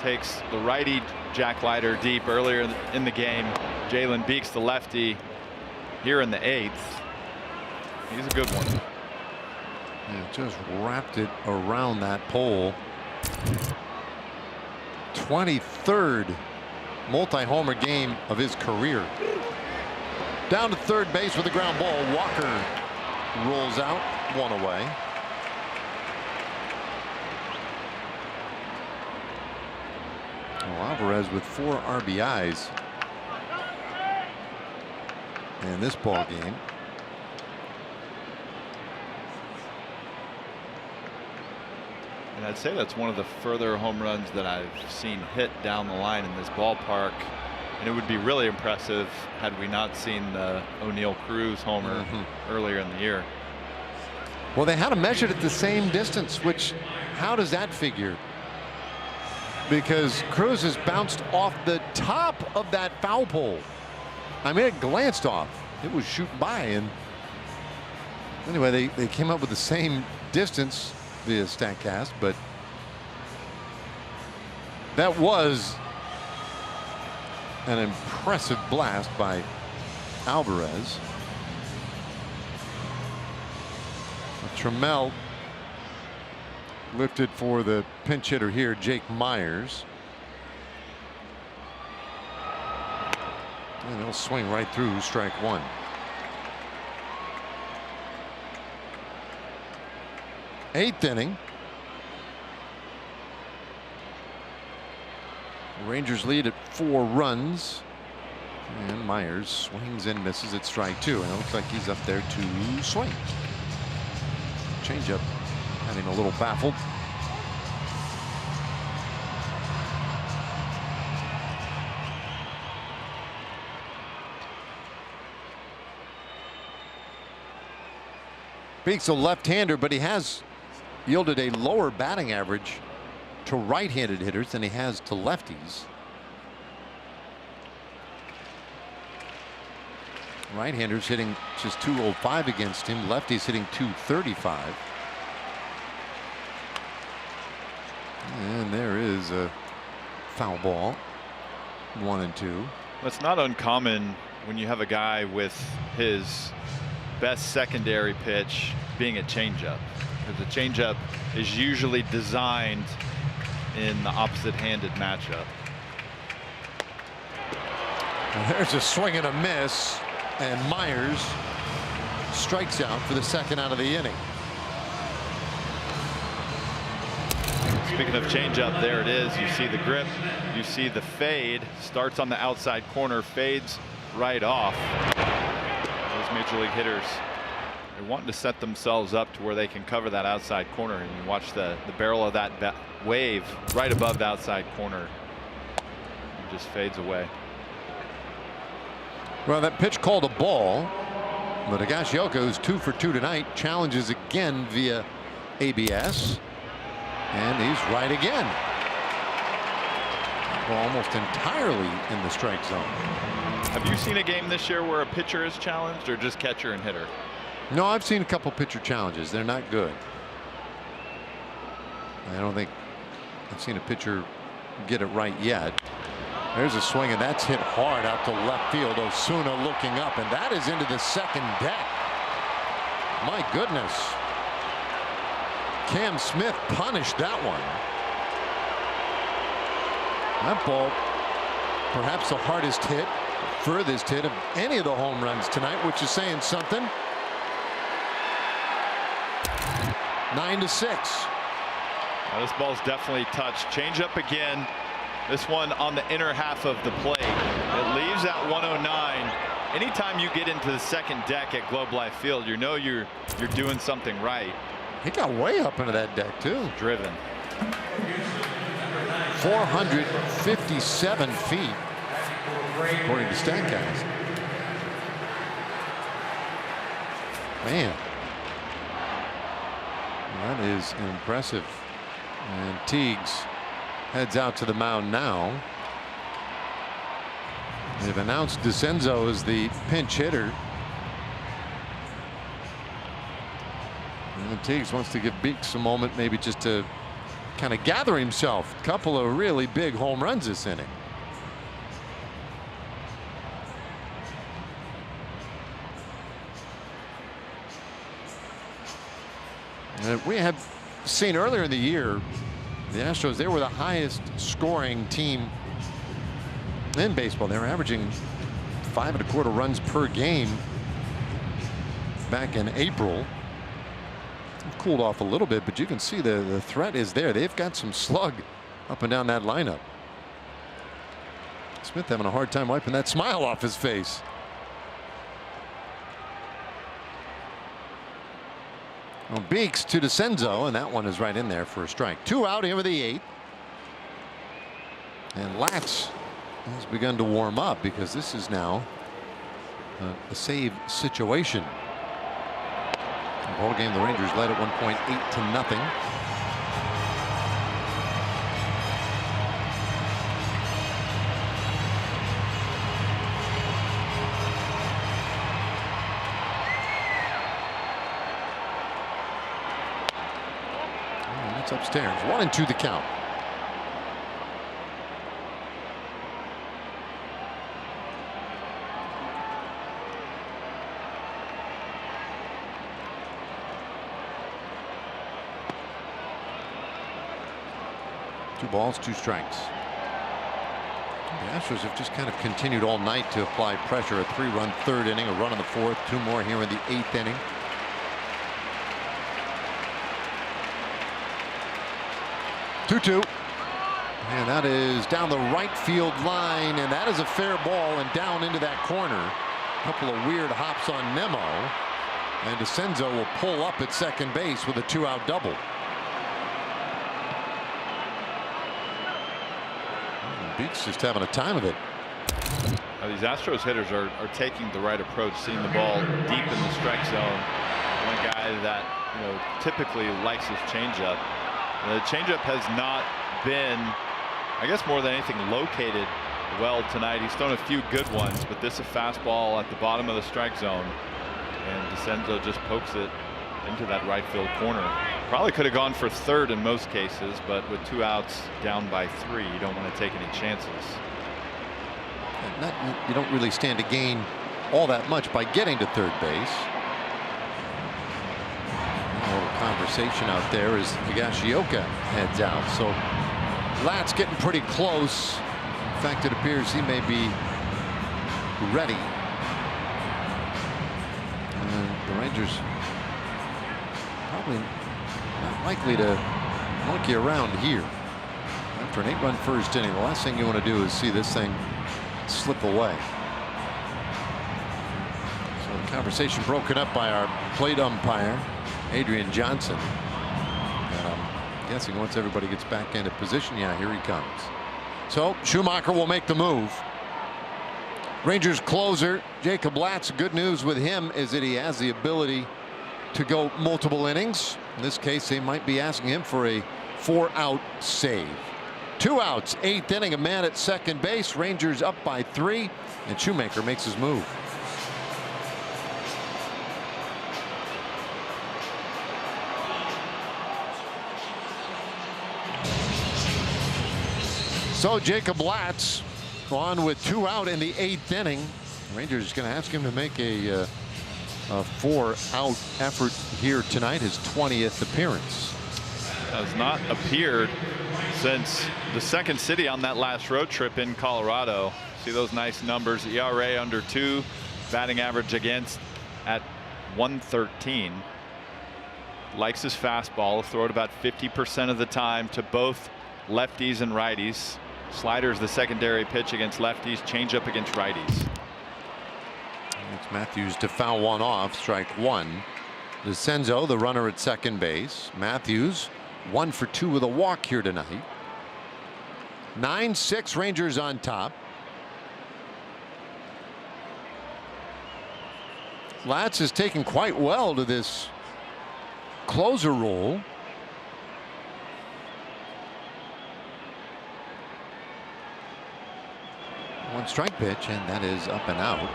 [SPEAKER 5] Takes the righty Jack Leiter deep earlier in the game. Jalen Beeks, the lefty, here in the 8th. He's a good one.
[SPEAKER 6] Yeah, just wrapped it around that pole. 23rd multi-homer game of his career. Down to third base with a ground ball. Walker rolls out, 1 away. Well, Alvarez with 4 RBIs in this ball game.
[SPEAKER 5] And I'd say that's one of the further home runs that I've seen hit down the line in this ballpark. And it would be really impressive had we not seen the O'Neill Cruz homer earlier in the year.
[SPEAKER 6] Well, they had him measured at the same distance, which, how does that figure? Because Cruz has bounced off the top of that foul pole. I mean, it glanced off. It was shooting by, and anyway, they came up with the same distance via StatCast, but that was an impressive blast by Alvarez. Trammell lifted for the pinch hitter here, Jake Myers. And they'll swing right through strike one. Eighth inning. Rangers lead at 4 runs. And Myers swings and misses at strike 2. And it looks like he's up there to swing. Changeup had him a little baffled. Beek's a left-hander, but he has yielded a lower batting average to right-handed hitters than he has to lefties. Right-handers hitting just .205 against him. Lefties hitting .235. And there is a foul ball. 1-2.
[SPEAKER 5] It's not uncommon when you have a guy with his best secondary pitch being a changeup, because the changeup is usually designed in the opposite-handed matchup.
[SPEAKER 6] Well, there's a swing and a miss, and Myers strikes out for the second out of the inning.
[SPEAKER 5] Speaking of changeup, there it is. You see the grip, you see the fade. Starts on the outside corner, fades right off. Those major league hitters, they're wanting to set themselves up to where they can cover that outside corner, and you watch the barrel of that wave right above the outside corner. It just fades away.
[SPEAKER 6] Well, that pitch called a ball, but Higashioka, who's 2 for 2 tonight, challenges again via ABS, and he's right again. Well, almost entirely in the strike zone.
[SPEAKER 5] Have you seen a game this year where a pitcher is challenged, or just catcher and hitter?
[SPEAKER 6] No, I've seen a couple pitcher challenges. They're not good. I don't think I've seen a pitcher get it right yet. There's a swing, and that's hit hard out to left field. Osuna looking up, and that is into the second deck. My goodness. Cam Smith punished that one. That ball, perhaps the hardest hit, furthest hit of any of the home runs tonight, which is saying something. 9-6.
[SPEAKER 5] Now, this ball's definitely touched. Change up again. This one on the inner half of the plate. It leaves at 109. Anytime you get into the second deck at Globe Life Field, you know you're doing something right.
[SPEAKER 6] He got way up into that deck too.
[SPEAKER 5] Driven.
[SPEAKER 6] 457 feet, according to StatCast. Man, that is impressive. And Teagues heads out to the mound now. They've announced DeCenzo as the pinch hitter. And Teagues wants to give Beeks a moment, maybe just to kind of gather himself. A couple of really big home runs this inning. And we had seen earlier in the year, the Astros, they were the highest scoring team in baseball. They were averaging 5 1/4 runs per game back in April. It's cooled off a little bit, but you can see the threat is there. They've got some slug up and down that lineup. Smith having a hard time wiping that smile off his face. Well, Beeks to DeCenzo, and that one is right in there for a strike. 2 out here with the 8th. And Latz has begun to warm up because this is now a save situation. The ball game, the Rangers led at one point 8-0. It's upstairs. 1-2 the count. Two balls, two strikes. The Astros have just kind of continued all night to apply pressure. A 3-run third inning, a run in the fourth, two more here in the 8th inning. Two. And that is down the right field line, and that is a fair ball and down into that corner. A couple of weird hops on Nemo, and DeCenzo will pull up at second base with a 2-out double. Beats just having a time of it.
[SPEAKER 5] These Astros hitters are taking the right approach, seeing the ball deep in the strike zone. One guy that typically likes his changeup. The changeup has not been, I guess more than anything, located well tonight. He's thrown a few good ones, but this is a fastball at the bottom of the strike zone, and DeCenzo just pokes it into that right field corner. Probably could have gone for third in most cases, but with 2 outs down by 3, you don't want to take any chances.
[SPEAKER 6] You don't really stand to gain all that much by getting to third base. A little conversation out there as Higashioka heads out. So Lat's getting pretty close. In fact, it appears he may be ready. And the Rangers probably not likely to monkey around here. After an 8-run first inning, the last thing you want to do is see this thing slip away. So the conversation broken up by our plate umpire, Adrian Johnson. And I'm guessing once everybody gets back into position, yeah, here he comes. So Schumacher will make the move. Rangers closer Jacob Latz, good news with him is that he has the ability to go multiple innings. In this case, they might be asking him for a 4-out save. 2 outs, 8th inning, a man at second base. Rangers up by 3, and Shoemaker makes his move. So Jacob Latz on with 2 out in the 8th inning. Rangers going to ask him to make a 4-out effort here tonight, his 20th appearance.
[SPEAKER 5] Has not appeared since the second city on that last road trip in Colorado. See those nice numbers. ERA under 2, batting average against at 113. Likes his fastball, throw it about 50% of the time to both lefties and righties. Slider's the secondary pitch against lefties, changeup against righties.
[SPEAKER 6] It's Matthews to foul one off, strike 1. DeCenzo, the runner at second base. Matthews 1 for 2 with a walk here tonight. 9-6 Rangers on top. Latz is taking quite well to this closer role. One strike pitch, and that is up and out.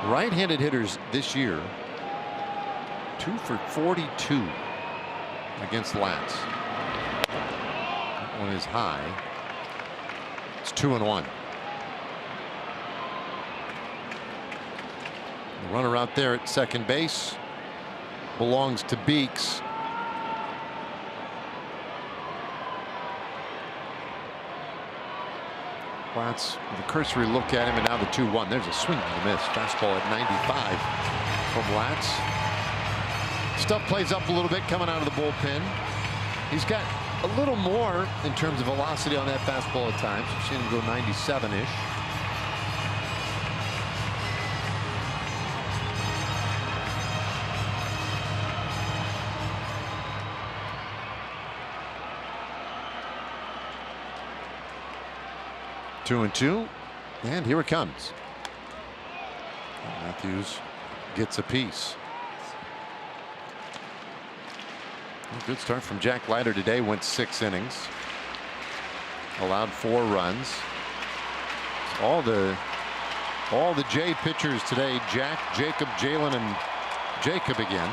[SPEAKER 6] Right-handed hitters this year 2 for 42 against Latz. That one is high. It's 2-1. The runner out there at second base belongs to Beeks. Latz with a cursory look at him, and now the 2-1. There's a swing and a miss. Fastball at 95 from Latz. Stuff plays up a little bit coming out of the bullpen. He's got a little more in terms of velocity on that fastball at times. We've seen him go 97-ish. 2-2, and here it comes. Matthews gets a piece. A good start from Jack Leiter today. Went 6 innings. Allowed 4 runs. All the J pitchers today. Jack, Jacob, Jalen, and Jacob again.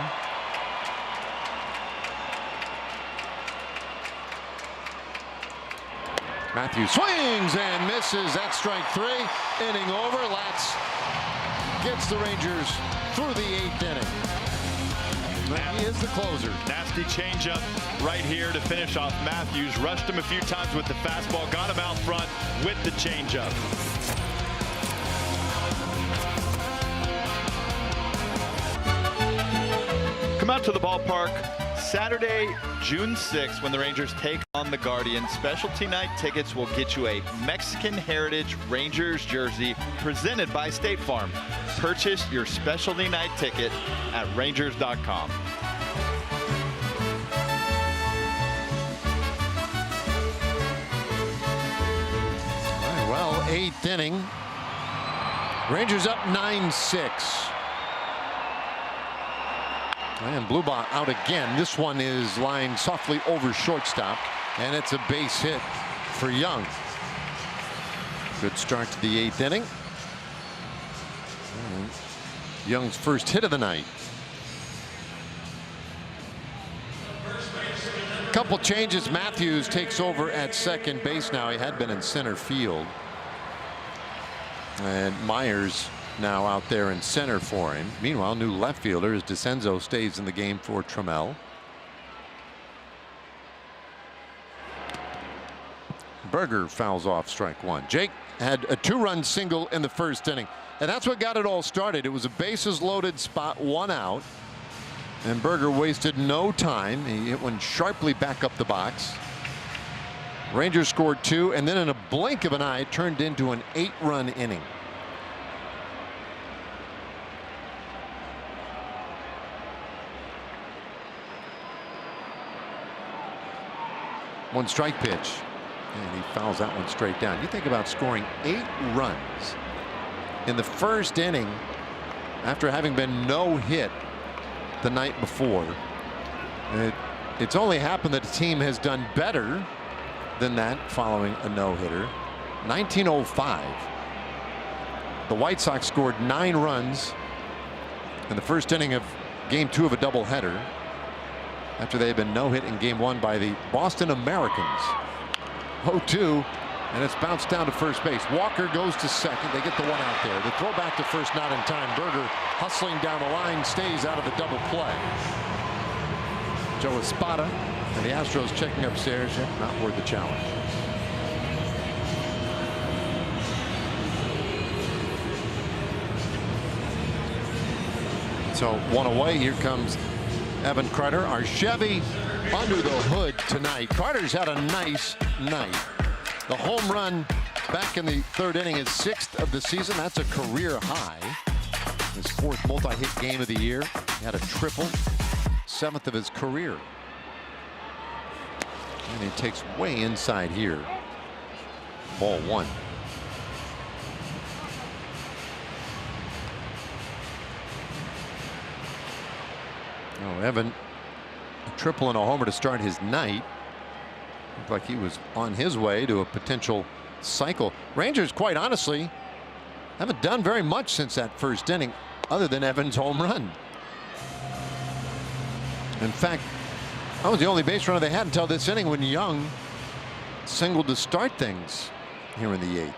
[SPEAKER 6] Matthews swings and misses. That's strike 3. Inning over. Latz gets the Rangers through the 8th inning. He is the closer.
[SPEAKER 5] Nasty changeup right here to finish off Matthews. Rushed him a few times with the fastball. Got him out front with the changeup. Come out to the ballpark Saturday, June 6th, when the Rangers take on the Guardians. Specialty night tickets will get you a Mexican Heritage Rangers jersey presented by State Farm. Purchase your specialty night ticket at Rangers.com.
[SPEAKER 6] All right, well, 8th inning. Rangers up 9-6. And Blubach out again. This one is lined softly over shortstop, and it's a base hit for Young. Good start to the 8th inning. And Young's first hit of the night. Couple changes. Matthews takes over at second base now. He had been in center field. And Myers now out there in center for him. Meanwhile, new left fielder as DeCenzo stays in the game for Trammell. Berger fouls off strike 1. Jake had a 2-run single in the first inning, and that's what got it all started. It was a bases loaded spot, 1 out, and Berger wasted no time. He hit one sharply back up the box. Rangers scored 2, and then in a blink of an eye, it turned into an 8-run inning. One strike pitch, and he fouls that one straight down. You think about scoring 8 runs in the first inning after having been no hit the night before. It's only happened that the team has done better than that following a no-hitter. 1905, the White Sox scored 9 runs in the first inning of game 2 of a doubleheader, after they had been no-hit in game 1 by the Boston Americans. 0-2, and it's bounced down to first base. Walker goes to second. They get the one out there. The throw back to first, not in time. Berger hustling down the line, stays out of the double play. Joe Espada and the Astros checking upstairs. Yep, not worth the challenge. So 1 away. Here comes Evan Carter. Our Chevy under the hood tonight. Carter's had a nice night. The home run back in the 3rd inning is 6th of the season. That's a career high. His 4th multi-hit game of the year. He had a triple, 7th of his career. And he takes way inside here. Ball 1. Oh, Evan, a triple and a homer to start his night. Looked like he was on his way to a potential cycle. Rangers, quite honestly, haven't done very much since that first inning other than Evans' home run. In fact, that was the only base runner they had until this inning when Young singled to start things here in the 8th.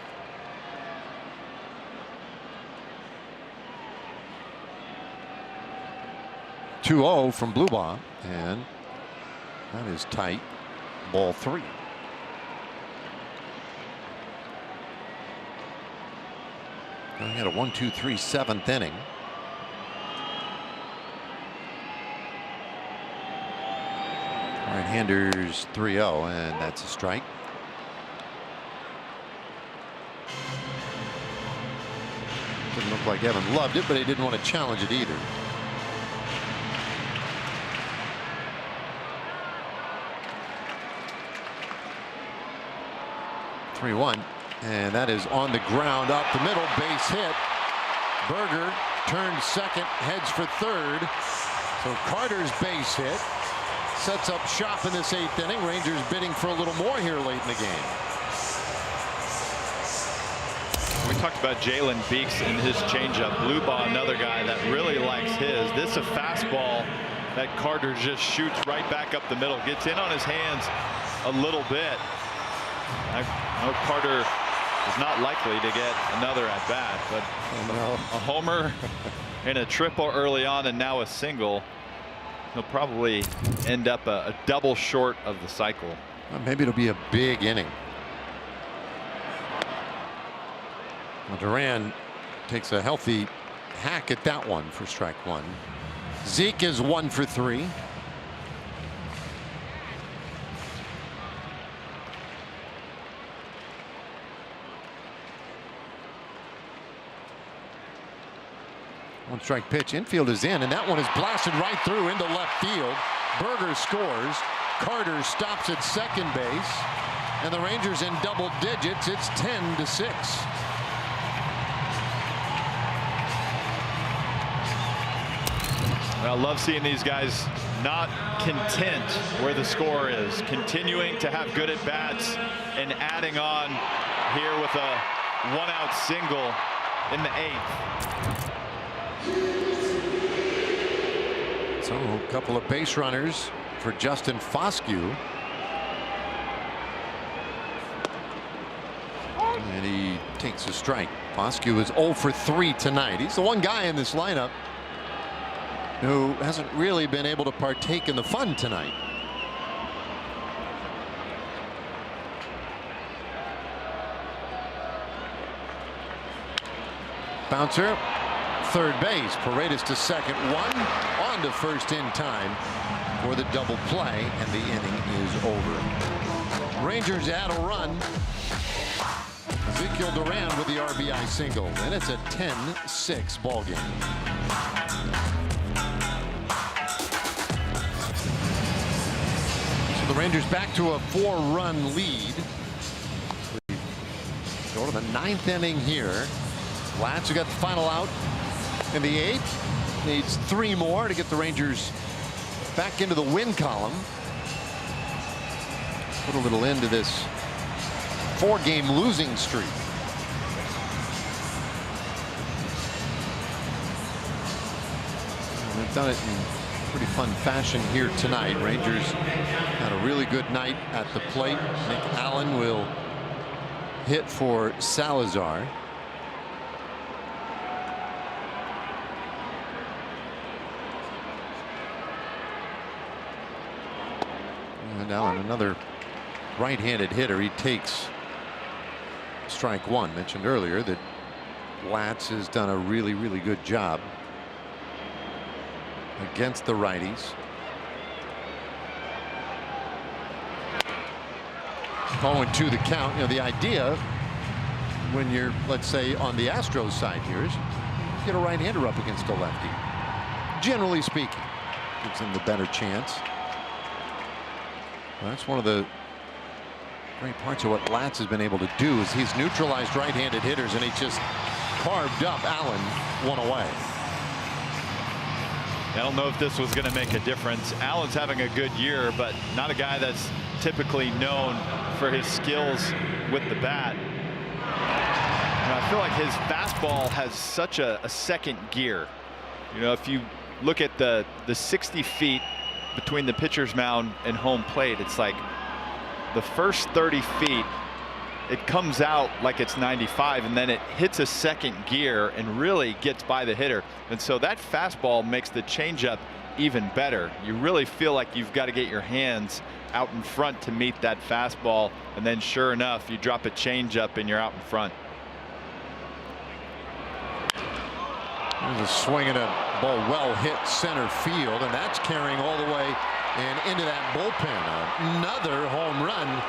[SPEAKER 6] (2-0) from Blubach, and that is tight. Ball 3. He had a 1-2-3 7th inning. Right-handers 3-0, and that's a strike. Didn't look like Evan loved it, but he didn't want to challenge it either. (3-1), And that is on the ground up the middle, base hit. Berger turns second, heads for third. So Carter's base hit sets up shop in this 8th inning. Rangers bidding for a little more here late in the game.
[SPEAKER 5] We talked about Jalen Beeks and his changeup. Bluebaugh, another guy that really likes his. This is a fastball that Carter just shoots right back up the middle. Gets in on his hands a little bit. I know Carter is not likely to get another at bat, but a homer and a triple early on and now a single. He'll probably end up a double short of the cycle.
[SPEAKER 6] Well, maybe it'll be a big inning. Well, Duran takes a healthy hack at that one for strike one. Zeke is 1 for 3. One strike pitch. Infield is in, and that one is blasted right through into left field. Berger scores. Carter stops at second base, and the Rangers in double digits. It's 10-6.
[SPEAKER 5] I love seeing these guys not content where the score is, continuing to have good at bats and adding on here with a 1-out single in the 8th.
[SPEAKER 6] So a couple of base runners for Justin Foscue. And he takes a strike. Foscue is 0 for 3 tonight. He's the one guy in this lineup who hasn't really been able to partake in the fun tonight. Bouncer, third base. Paredes to second. One on to first in time for the double play, and the inning is over. Rangers add a run. Ezekiel Duran with the RBI single, and it's a 10-6 ball game. The Rangers back to a 4-run lead. We go to the 9th inning here. Latz, who got the final out in the 8th, needs 3 more to get the Rangers back into the win column. Put a little end to this 4-game losing streak. And they've done it in pretty fun fashion here tonight. Rangers had a really good night at the plate. Nick Allen will hit for Salazar. And Allen, another right-handed hitter. He takes strike one. Mentioned earlier that Latz has done a really good job against the righties. 0-2 the count. You know, the idea when you're, let's say, on the Astros side here is get a right-hander up against a lefty. Generally speaking, gives him the better chance. Well, that's one of the great parts of what Latz has been able to do is he's neutralized right-handed hitters, and he just carved up Allen one away.
[SPEAKER 5] I don't know if this was going to make a difference. Allen's having a good year, but not a guy that's typically known for his skills with the bat. And I feel like his fastball has such a second gear. You know, if you look at the 60 feet between the pitcher's mound and home plate, it's like the first 30 feet it comes out like it's 95, and then it hits a second gear and really gets by the hitter. And so that fastball makes the changeup even better. You really feel like you've got to get your hands out in front to meet that fastball, and then sure enough you drop a changeup and you're out in front.
[SPEAKER 6] There's a swing and a ball well hit center field, and that's carrying all the way and into that bullpen. Another home run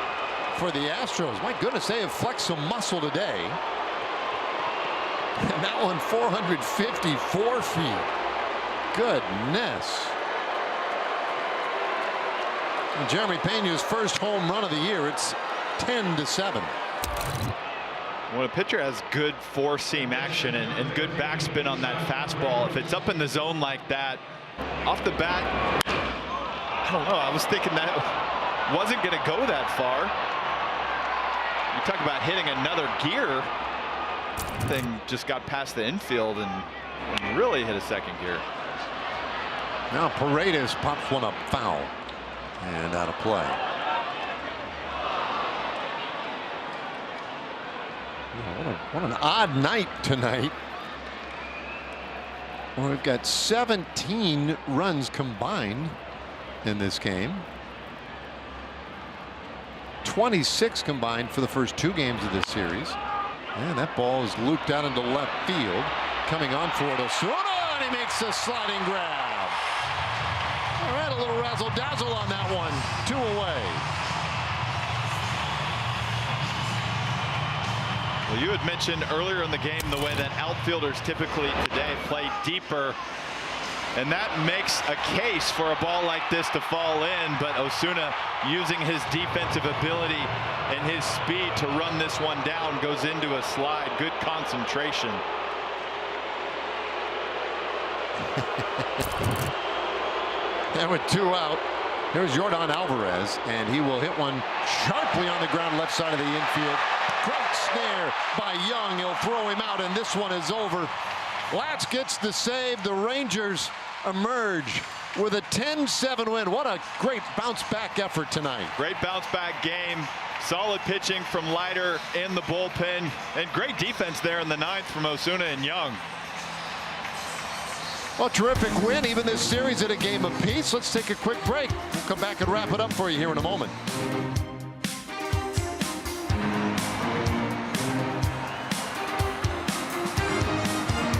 [SPEAKER 6] for the Astros. My goodness, they have flexed some muscle today. And that one 454 feet. Goodness. And Jeremy Pena's first home run of the year. It's 10-7.
[SPEAKER 5] When a pitcher has good four-seam action and good backspin on that fastball, if it's up in the zone like that, off the bat, I don't know. I was thinking that wasn't going to go that far. You talk about hitting another gear. Thing just got past the infield and really hit a second gear.
[SPEAKER 6] Now Paredes pops one up foul and out of play. What an odd night tonight. Well, we've got 17 runs combined in this game. 26 combined for the first 2 games of this series. And that ball is looped out into left field. Coming on for it, Osuna, and he makes a sliding grab. All right, a little razzle-dazzle on that one. 2 away.
[SPEAKER 5] Well, you had mentioned earlier in the game the way that outfielders typically today play deeper. And that makes a case for a ball like this to fall in, but Osuna, using his defensive ability and his speed to run this one down, goes into a slide. Good concentration.
[SPEAKER 6] And with 2 out, here's Yordan Alvarez, and he will hit one sharply on the ground left side of the infield. Great snare by Young. He'll throw him out, and this one is over. Latz gets the save. The Rangers emerge with a 10-7 win. What a great bounce-back effort tonight.
[SPEAKER 5] Great bounce-back game. Solid pitching from Leiter in the bullpen. And great defense there in the 9th from Osuna and Young.
[SPEAKER 6] Well, terrific win. Even this series at a game apiece. Let's take a quick break. We'll come back and wrap it up for you here in a moment.